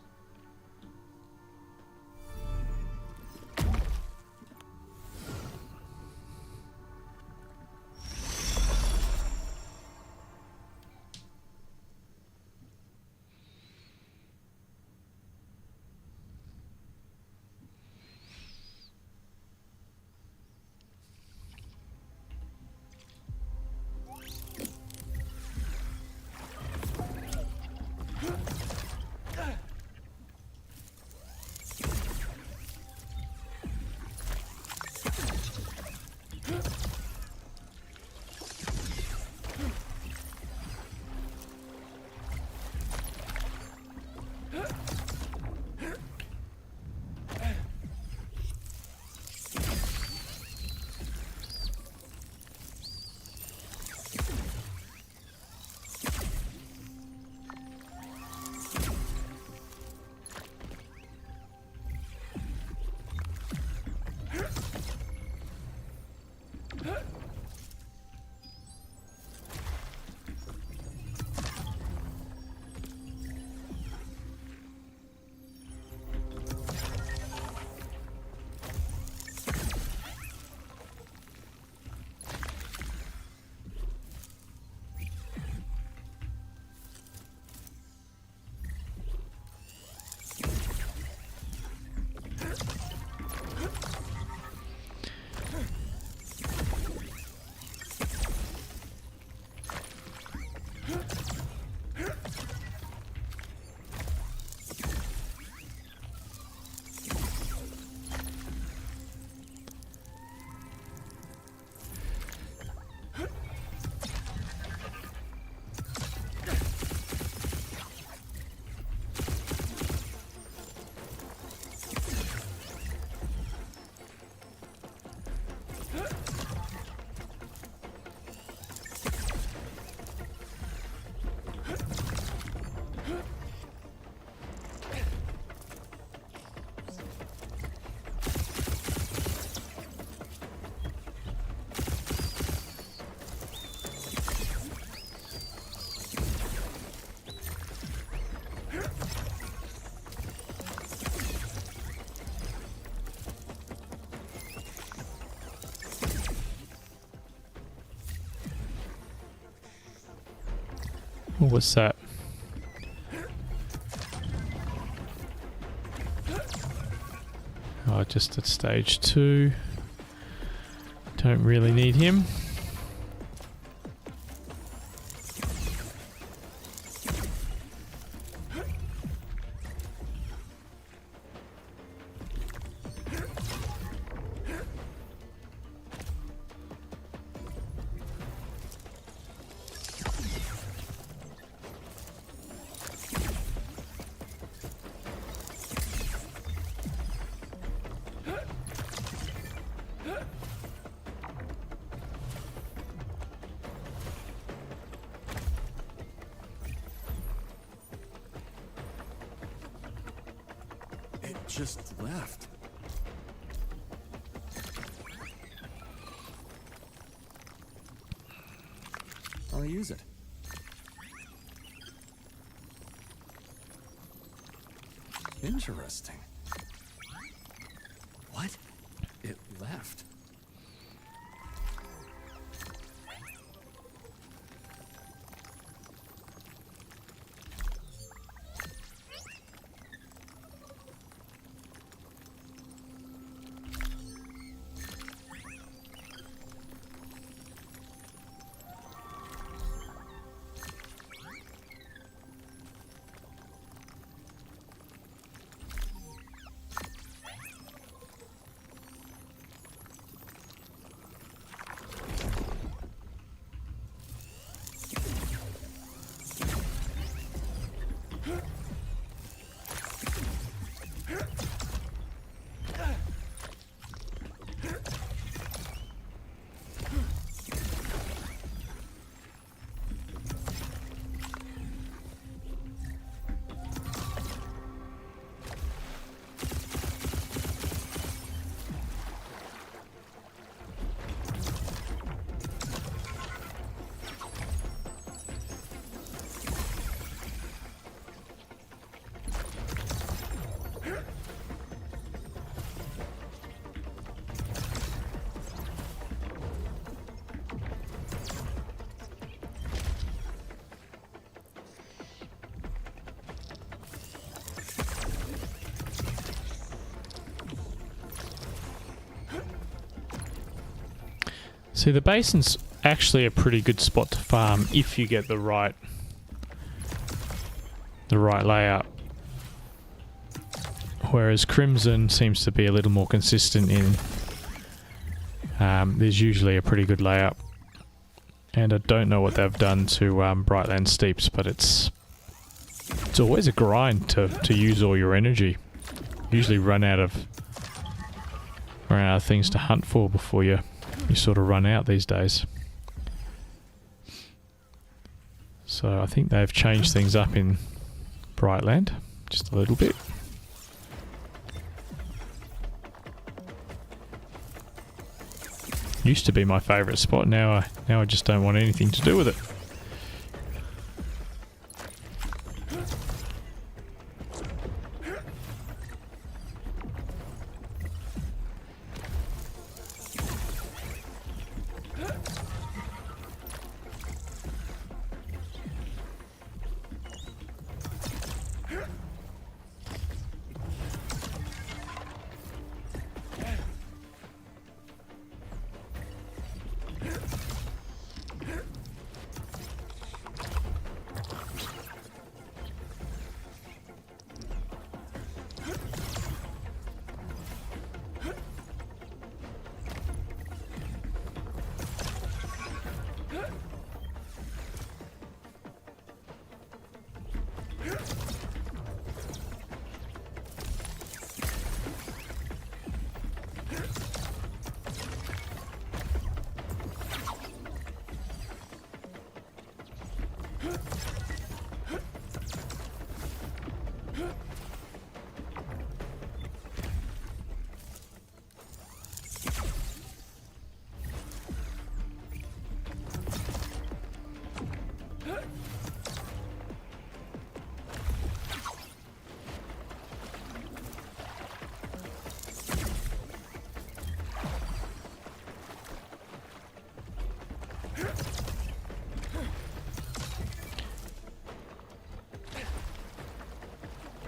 What was that? Oh, just at stage 2. Don't really need him. Just left. I'll use it. Interesting. What? It left. See, the basin's actually a pretty good spot to farm if you get the right layout. Whereas Crimson seems to be a little more consistent in there's usually a pretty good layout. And I don't know what they've done to Brightland Steeps, but it's always a grind to use all your energy. You usually run out of things to hunt for before you sort of run out these days. So I think they've changed things up in Brightland just a little bit. Used to be my favourite spot, now I just don't want anything to do with it.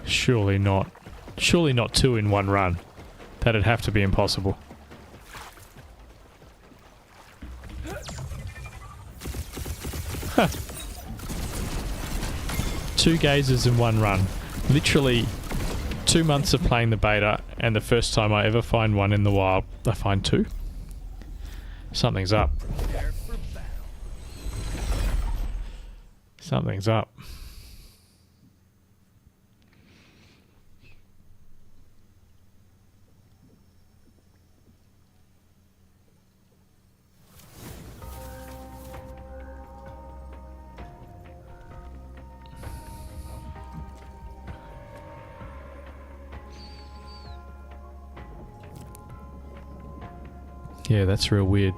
Surely not. Surely not 2 in one run. That'd have to be impossible. Huh. 2 gazers in one run. Literally 2 months of playing the beta, and the first time I ever find one in the wild, I find 2. Something's up. Something's up. Yeah, that's real weird.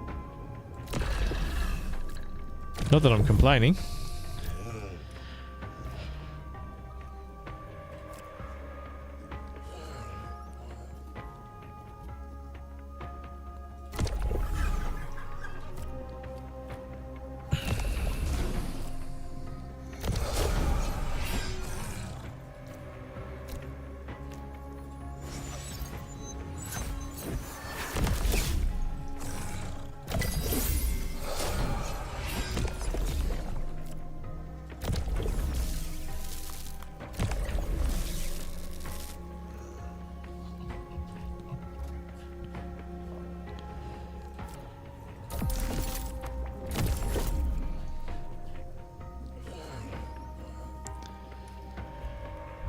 Not that I'm complaining.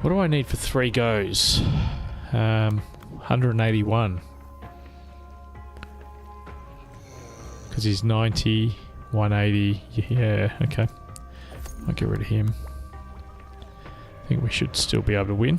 What do I need for 3 goes? 181. Because he's 90, 180. Yeah, okay. I'll get rid of him. I think we should still be able to win.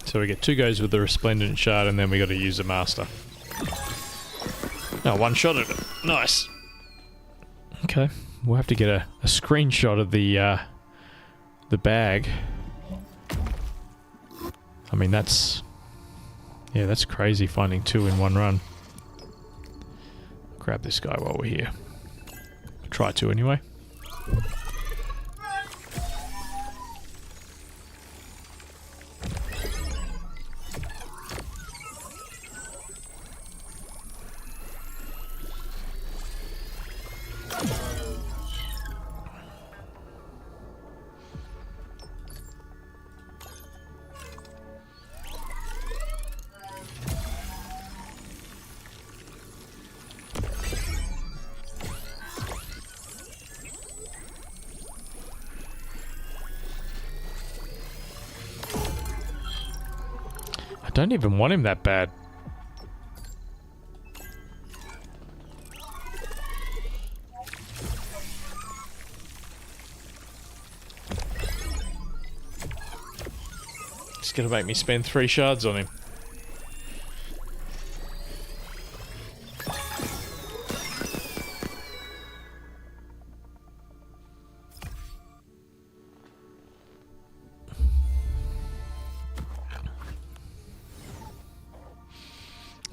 So we get 2 goes with the Resplendent Shard and then we got to use the Master. Oh, 1 shot at it. Nice. Okay, we'll have to get a screenshot of the bag. I mean, that's... yeah, that's crazy finding 2 in 1 run. Grab this guy while we're here. Try to anyway. I don't even want him that bad. He's gonna make me spend 3 shards on him.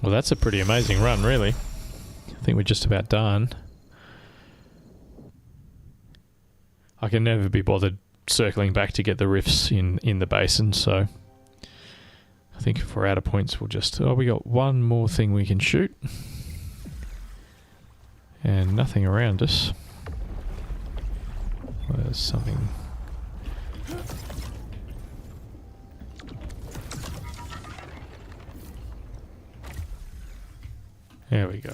Well, that's a pretty amazing run, really. I think we're just about done. I can never be bothered circling back to get the rifts in the basin, so I think if we're out of points, we'll just... oh, we got 1 more thing we can shoot. And nothing around us. Well, there's something... there we go.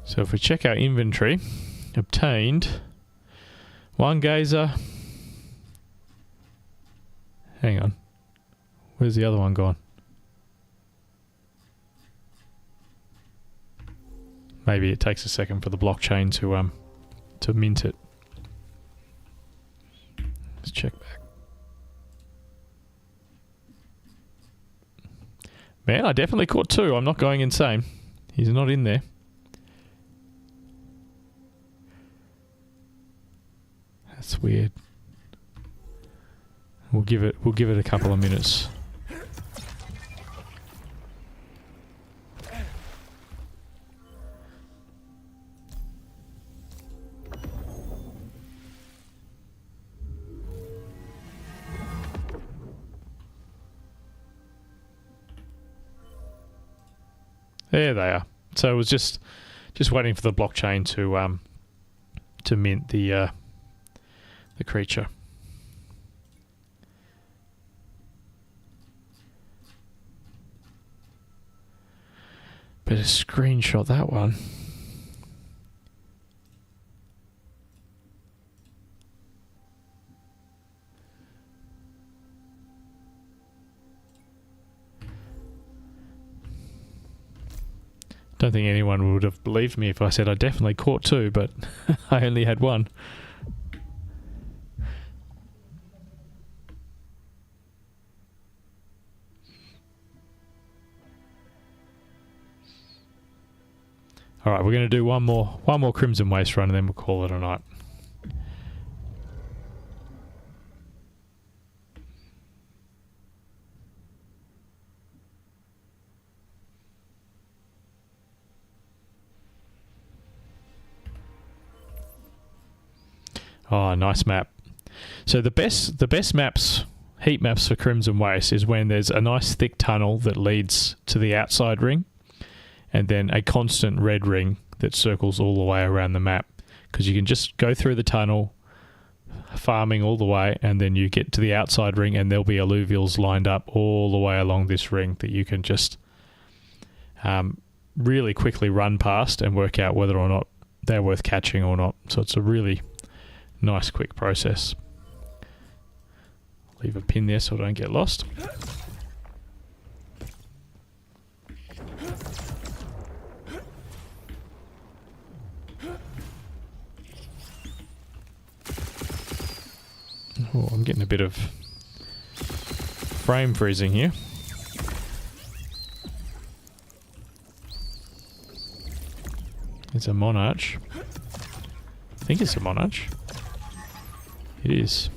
So if we check our inventory, obtained 1 gazer. Hang on. Where's the other one gone? Maybe it takes a second for the blockchain to mint it. Let's check back. Man, I definitely caught 2. I'm not going insane. He's not in there. That's weird. We'll give it a couple of minutes. There they are. So it was just waiting for the blockchain to mint the creature. Better screenshot that one. Don't think anyone would have believed me if I said I definitely caught 2, but I only had 1. All right, we're going to do one more Crimson Waste run, and then we'll call it a night. Oh, nice map. So the best maps, heat maps for Crimson Waste, is when there's a nice thick tunnel that leads to the outside ring, and then a constant red ring that circles all the way around the map. Because you can just go through the tunnel, farming all the way, and then you get to the outside ring, and there'll be alluvials lined up all the way along this ring that you can just really quickly run past and work out whether or not they're worth catching or not. So it's a really nice quick process. Leave a pin there so I don't get lost. Oh, I'm getting a bit of frame freezing here. It's a monarch. I think it's a monarch. It is.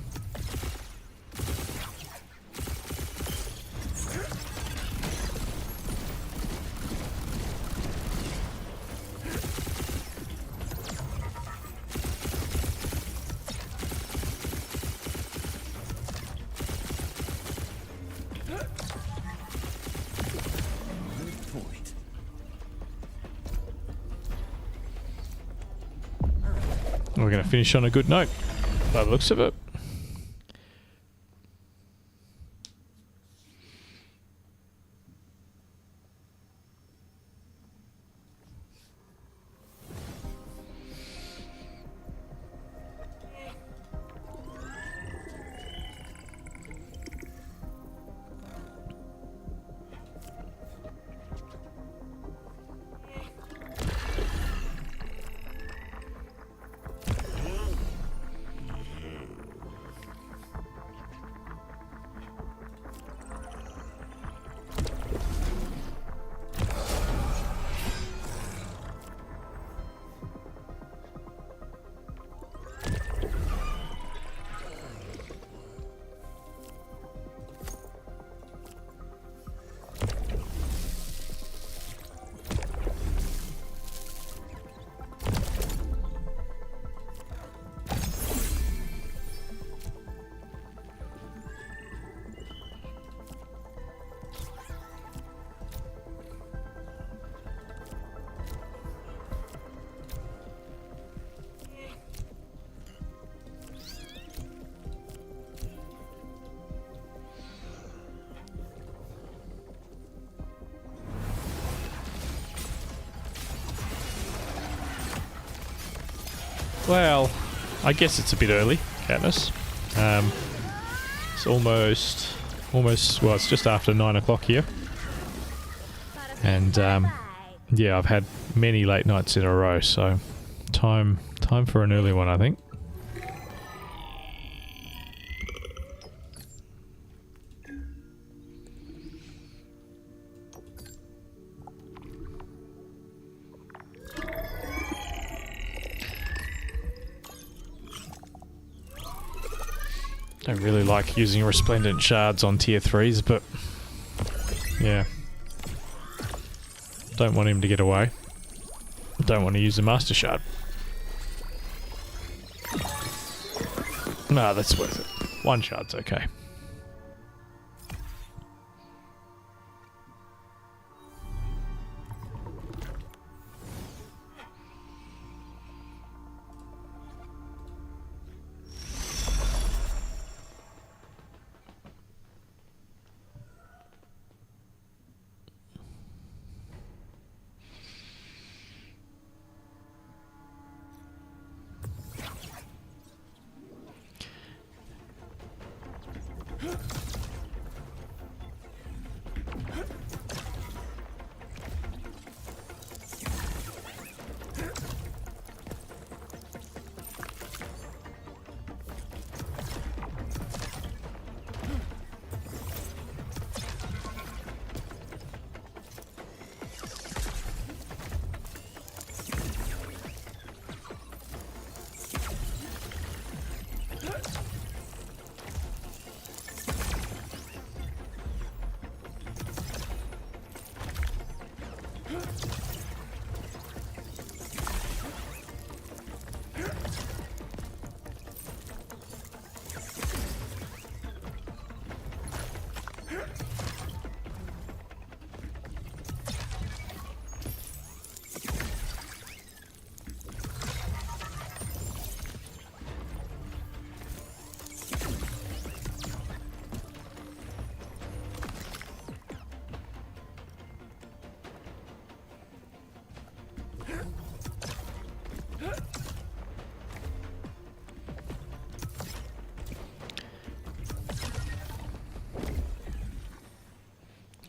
We're going to finish on a good note, by the looks of it. Well, I guess it's a bit early, Katniss. It's almost, well, it's just after 9 o'clock here. And, yeah, I've had many late nights in a row, so time for an early one, I think. Don't really like using resplendent shards on tier 3s, but yeah. Don't want him to get away. Don't want to use the master shard. Nah, that's worth it. 1 shard's okay.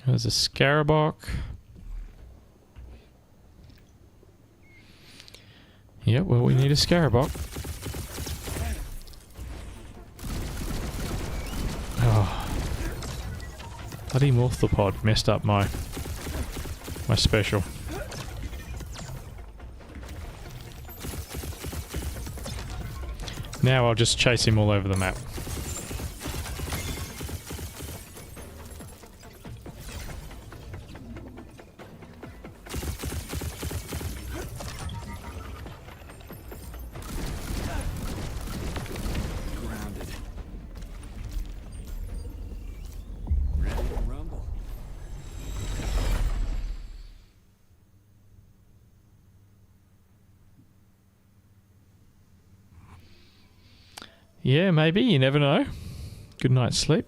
There's a Scarabok. Yeah, well, we need a Scarabok. Oh. Bloody Morphopod messed up my special. Now I'll just chase him all over the map. Grounded. Ready to rumble. Yeah, maybe. You never know. Good night's sleep.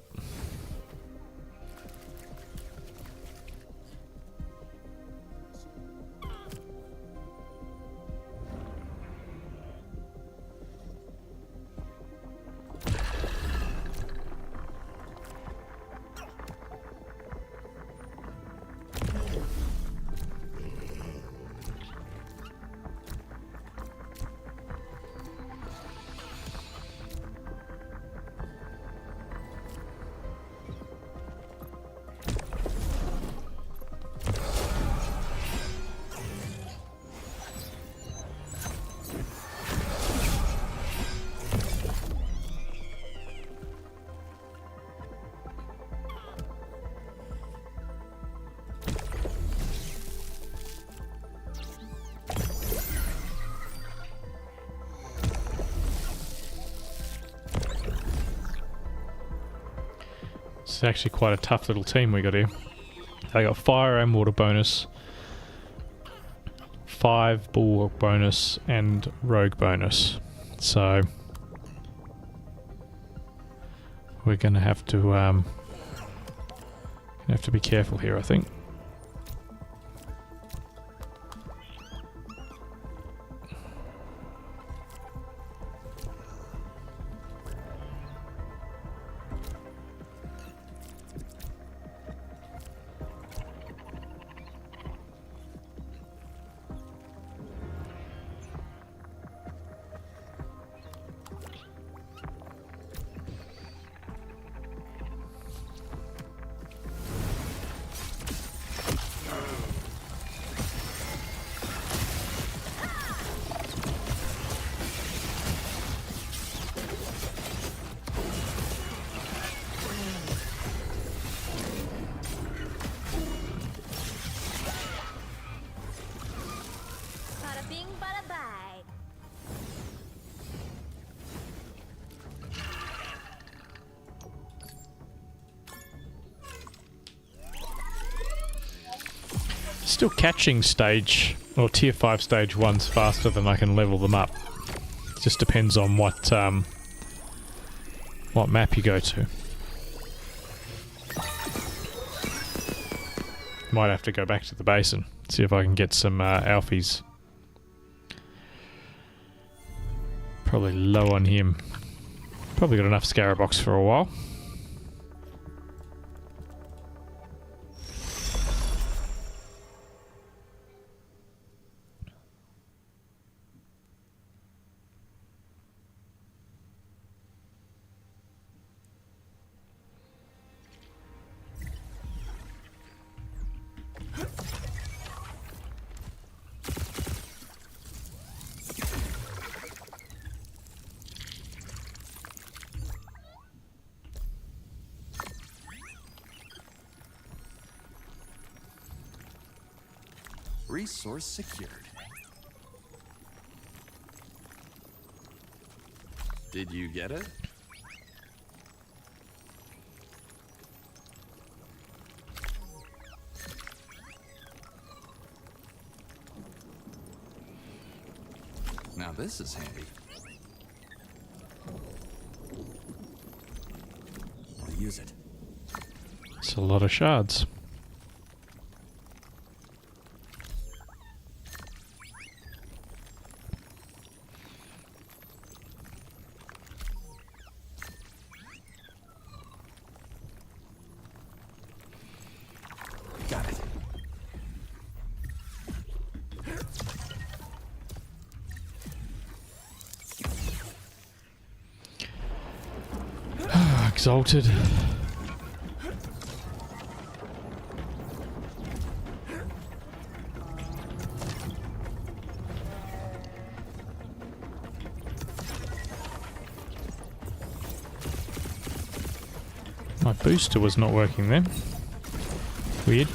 It's actually quite a tough little team we got here. They got fire and water bonus, 5 bulwark bonus, and rogue bonus. So we're gonna have to be careful here, I think. Bada bing, bada bye. Still catching stage or tier 5 stage 1s faster than I can level them up. It just depends on what map you go to. Might have to go back to the basin, see if I can get some Alfies. Probably low on him. Probably got enough Scarabox for a while. Resource secured. Did you get it? Now this is handy. I'll use it. It's a lot of shards. Got it. Exalted. My booster was not working then. Weird.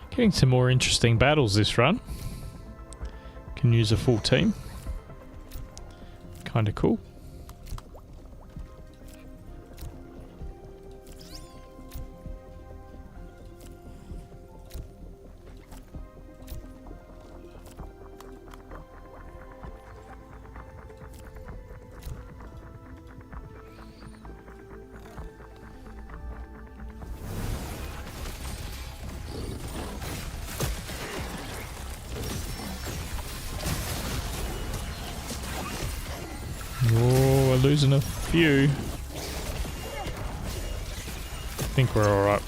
Getting some more interesting battles this run. Can use a full team. Kinda cool. Oh, we're losing a few. I think we're alright.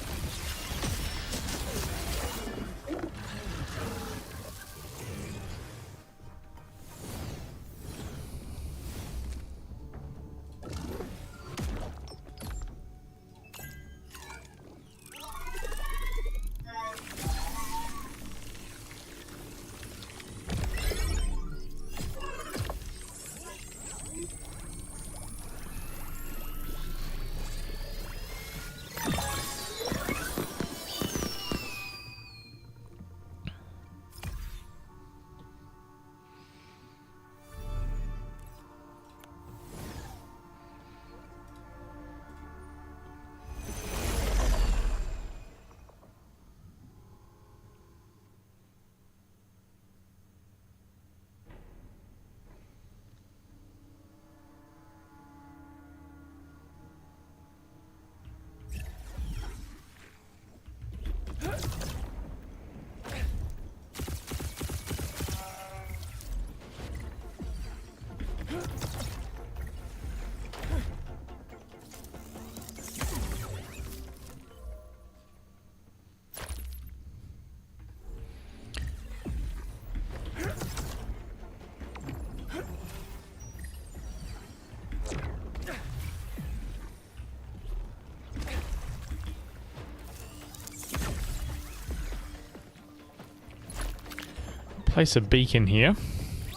Place a beacon here,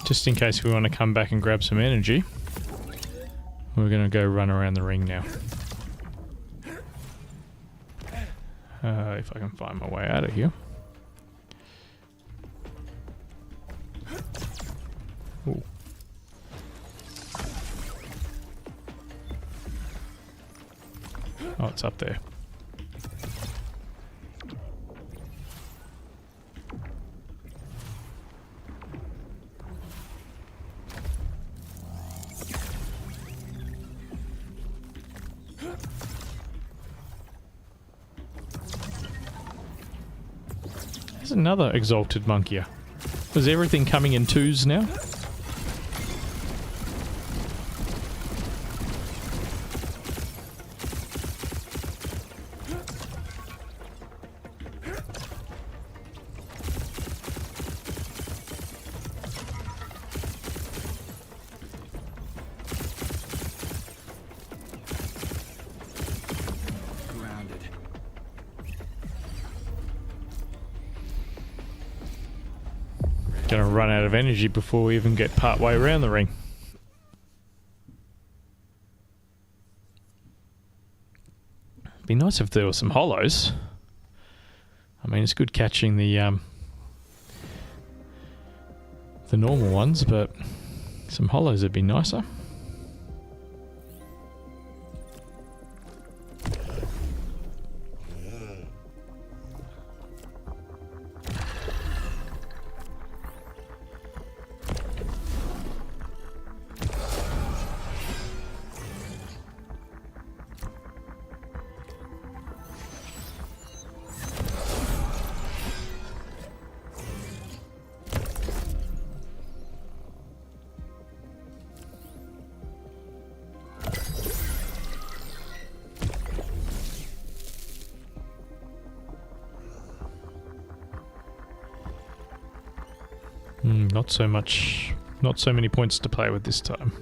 just in case we want to come back and grab some energy. We're going to go run around the ring now. If I can find my way out of here. Ooh. Oh, it's up there. There's another exalted monkey. Was everything coming in twos now? Grounded. Gonna run out of energy before we even get part way around the ring. Be nice if there were some holos. I mean, it's good catching the normal ones, but some holos would be nicer. Not so much, not so many points to play with this time.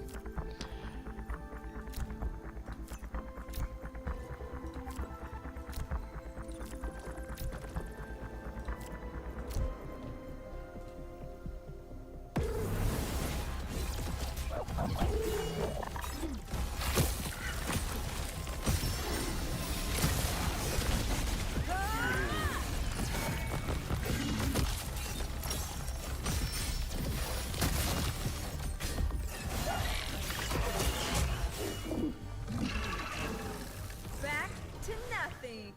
Back to nothing.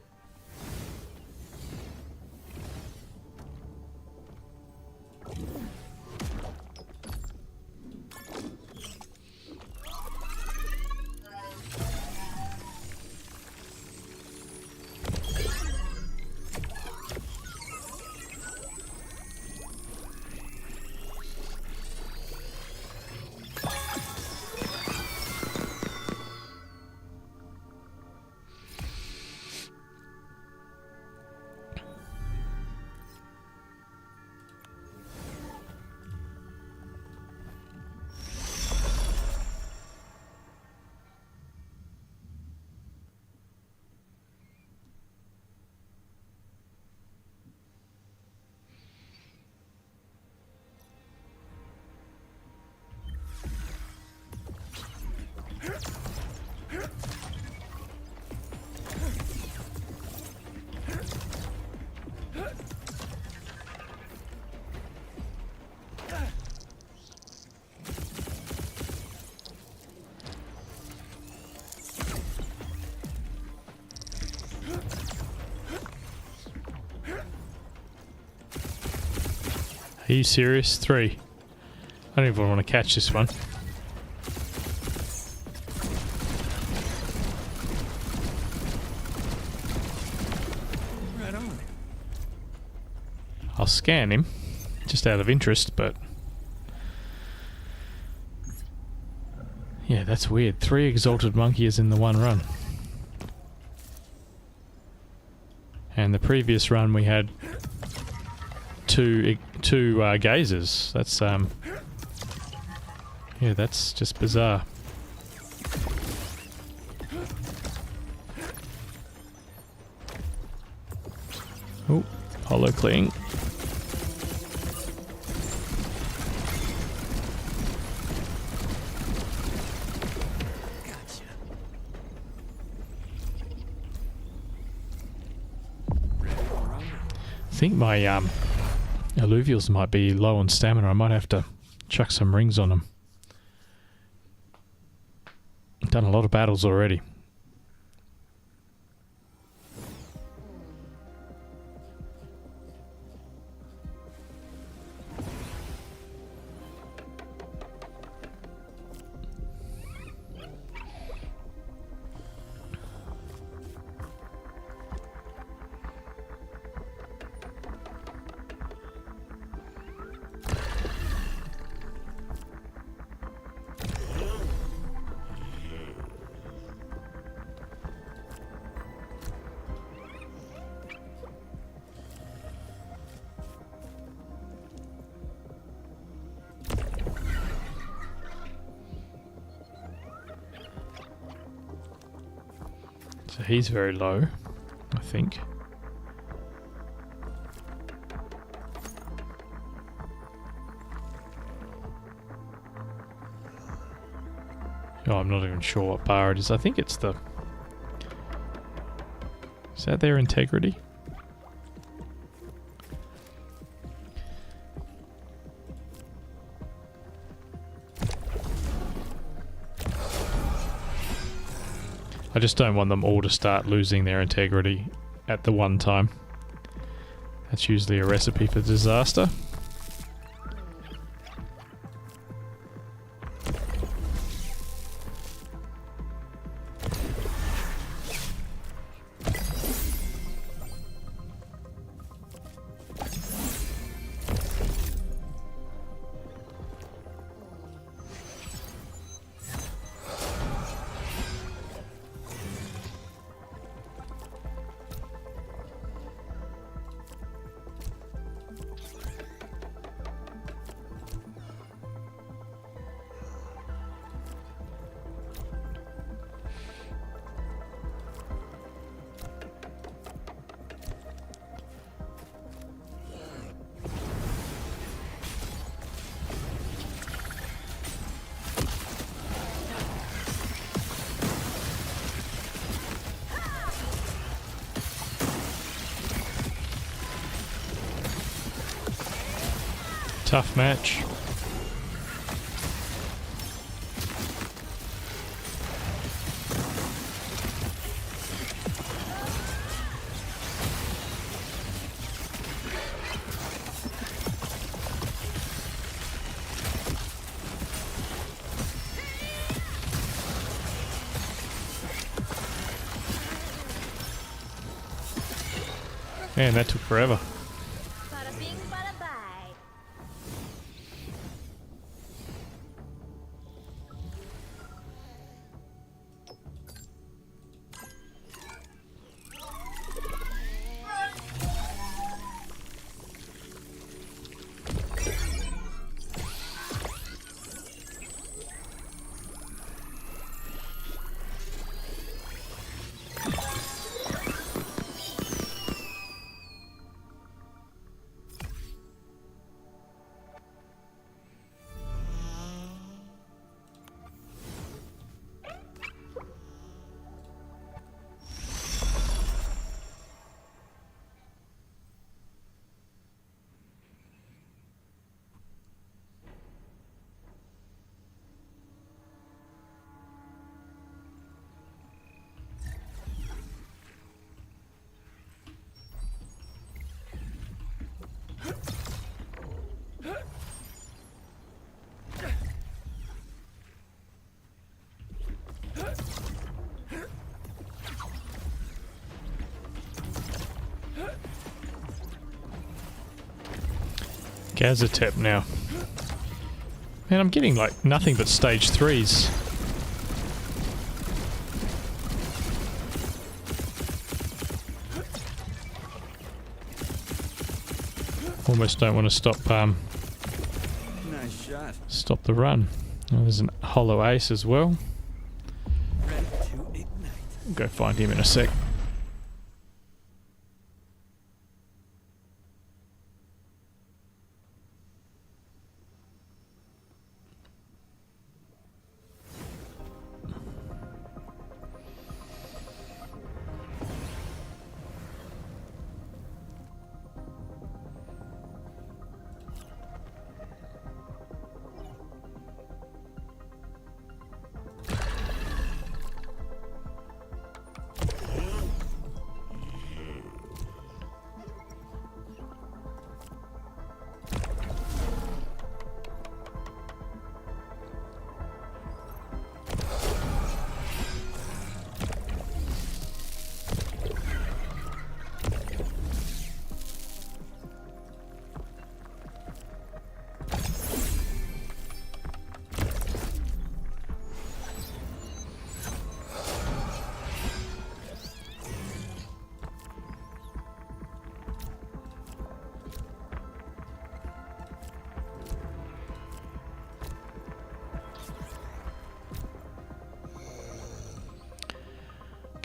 Are you serious? 3. I don't even want to catch this one. Right on. I'll scan him, just out of interest, but... yeah, that's weird. 3 exalted monkeys in the one run. And the previous run we had two gazers. That's yeah, that's just bizarre. Oh, holo cling. Gotcha. I think my alluvials might be low on stamina. I might have to Chuck some rings on them. Done a lot of battles already. So he's very low, I think. Oh, I'm not even sure what bar it is. I think it's the... Is that their integrity? I just don't want them all to start losing their integrity at the one time. That's usually a recipe for disaster. Tough match. Man, that took forever. Bada bing, bada bye. Gazatep now. Man, I'm getting like nothing but stage 3s. Almost don't want to stop Nice shot. stop the run. Oh, there's an holo ace as well. Ready to ignite. I'll go find him in a sec.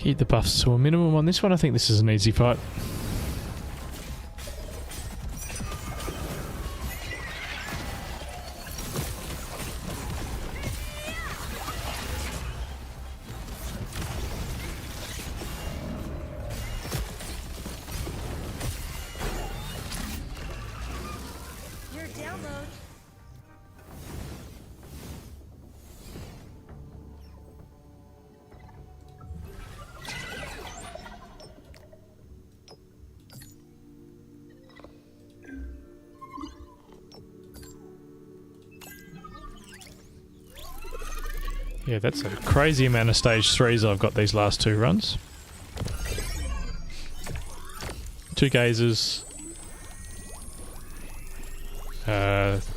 Keep the buffs to a minimum on this one. I think this is an easy fight. Your download. Yeah, that's a crazy amount of stage 3s I've got these last 2 runs. 2 gazers.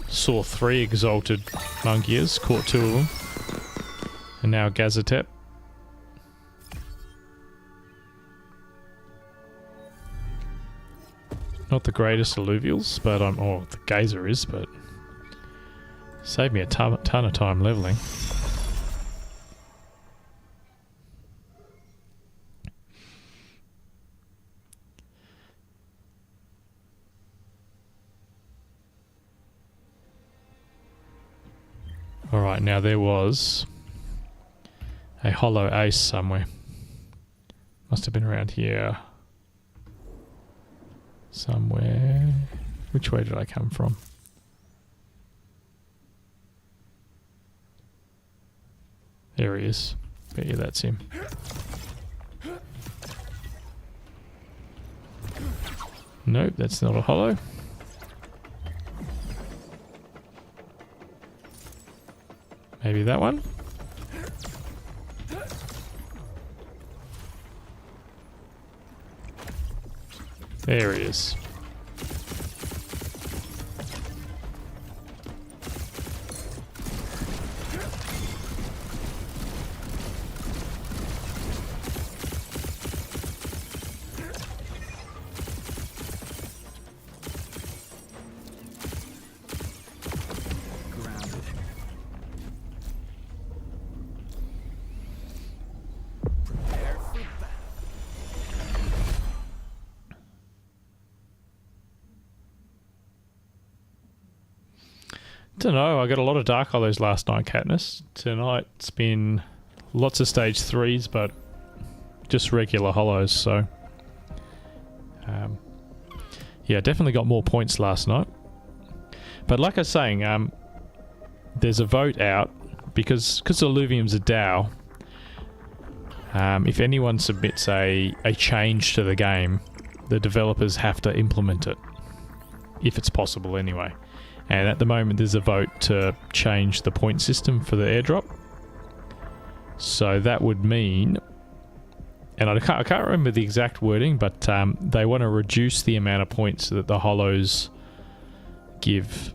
Saw 3 exalted monkeys, caught 2 of them. And now a Gazatep. Not the greatest alluvials, but oh, the gazer is, but saved me a ton of time leveling. Alright, now there was a holo ace somewhere. Must have been around here. Somewhere. Which way did I come from? There he is. Bet you that's him. Nope, that's not a holo. Maybe that one? There he is. Grounded. Prepare for battle. Don't know, I got a lot of dark hollows last night, Katniss. Tonight's been lots of stage 3s, but just regular hollows, so... yeah, definitely got more points last night. But like I was saying, there's a vote out, because Illuvium's a DAO, if anyone submits a change to the game, the developers have to implement it. If it's possible, anyway. And at the moment there's a vote to change the point system for the airdrop. So that would mean, and I can't remember the exact wording, but they want to reduce the amount of points that the holos give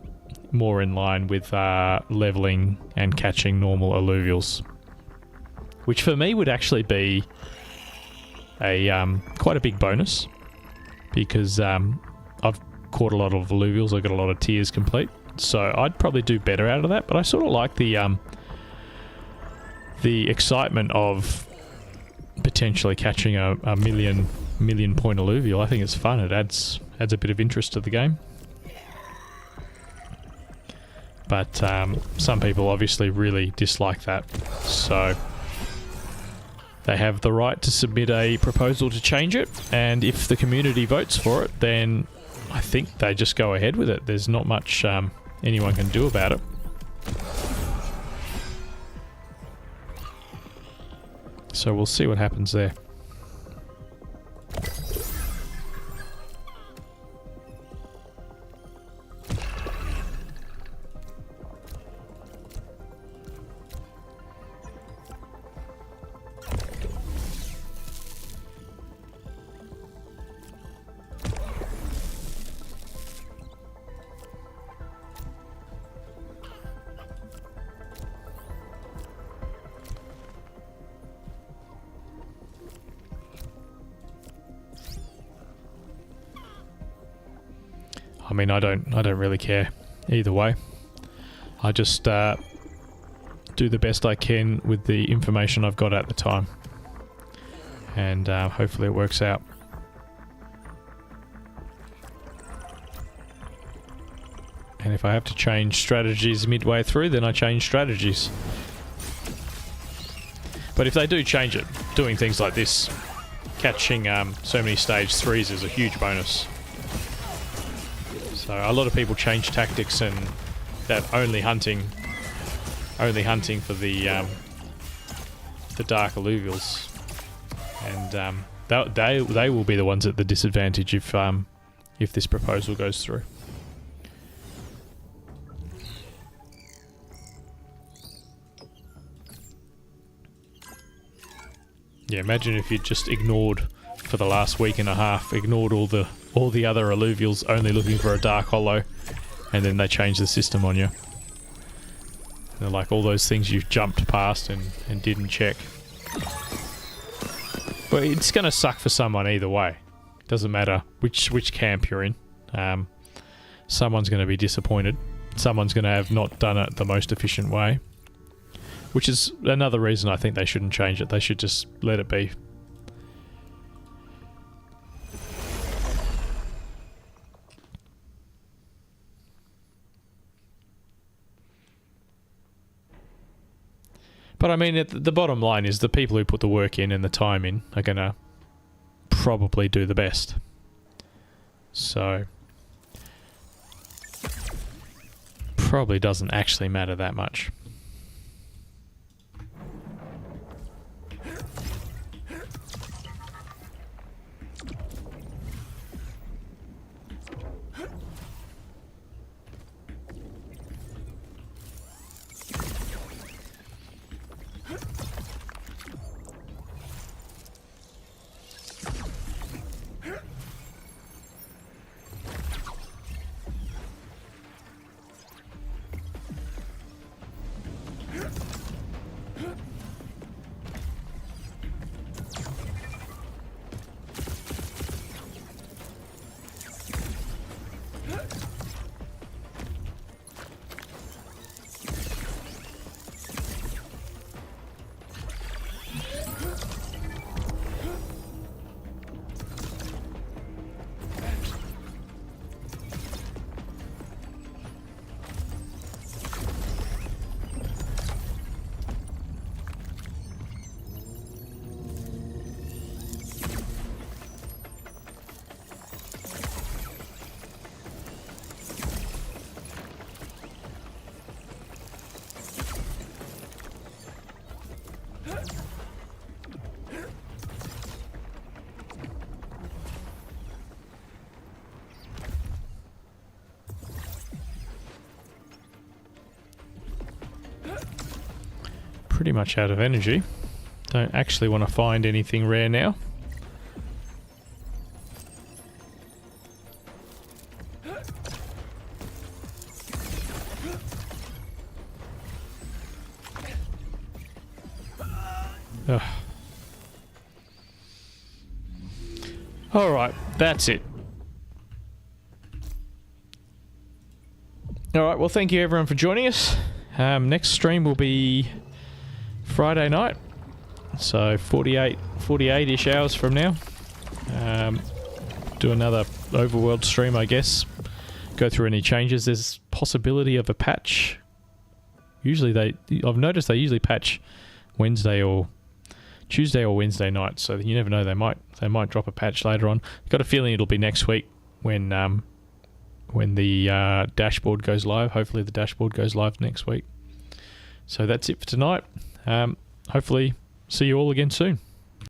more in line with leveling and catching normal alluvials. Which for me would actually be a quite a big bonus, because I've caught a lot of alluvials, I got a lot of tiers complete, so I'd probably do better out of that. But I sort of like the excitement of potentially catching a million point alluvial. I think it's fun. It adds a bit of interest to the game. But some people obviously really dislike that, so they have the right to submit a proposal to change it, and if the community votes for it, then I think they just go ahead with it. There's not much anyone can do about it. So we'll see what happens there. I mean, I don't really care either way. I just do the best I can with the information I've got at the time. and hopefully it works out. And if I have to change strategies midway through, then I change strategies. But if they do change it, doing things like this, catching so many stage 3s is a huge bonus. So a lot of people change tactics and that only hunting for the dark alluvials, and they will be the ones at the disadvantage if this proposal goes through. Yeah, imagine if you just ignored for the last week and a half, ignored all the other alluvials only looking for a dark holo, and then they change the system on you. They're like all those things you jumped past and didn't check. But it's going to suck for someone either way. Doesn't matter which camp you're in. Someone's going to be disappointed. Someone's going to have not done it the most efficient way. Which is another reason I think they shouldn't change it. They should just let it be. But I mean, the bottom line is the people who put the work in and the time in are going to probably do the best. So, probably doesn't actually matter that much. Pretty much out of energy. Don't actually want to find anything rare now. Ugh. All right, that's it. All right, well, thank you everyone for joining us. Next stream will be Friday night, so 48-ish hours from now. Do another overworld stream, I guess. Go through any changes. There's possibility of a patch. I've noticed they usually patch Wednesday or Tuesday or Wednesday night, so you never know, they might drop a patch later on. Got a feeling it'll be next week when the dashboard goes live. Hopefully the dashboard goes live next week. So that's it for tonight. Hopefully see you all again soon.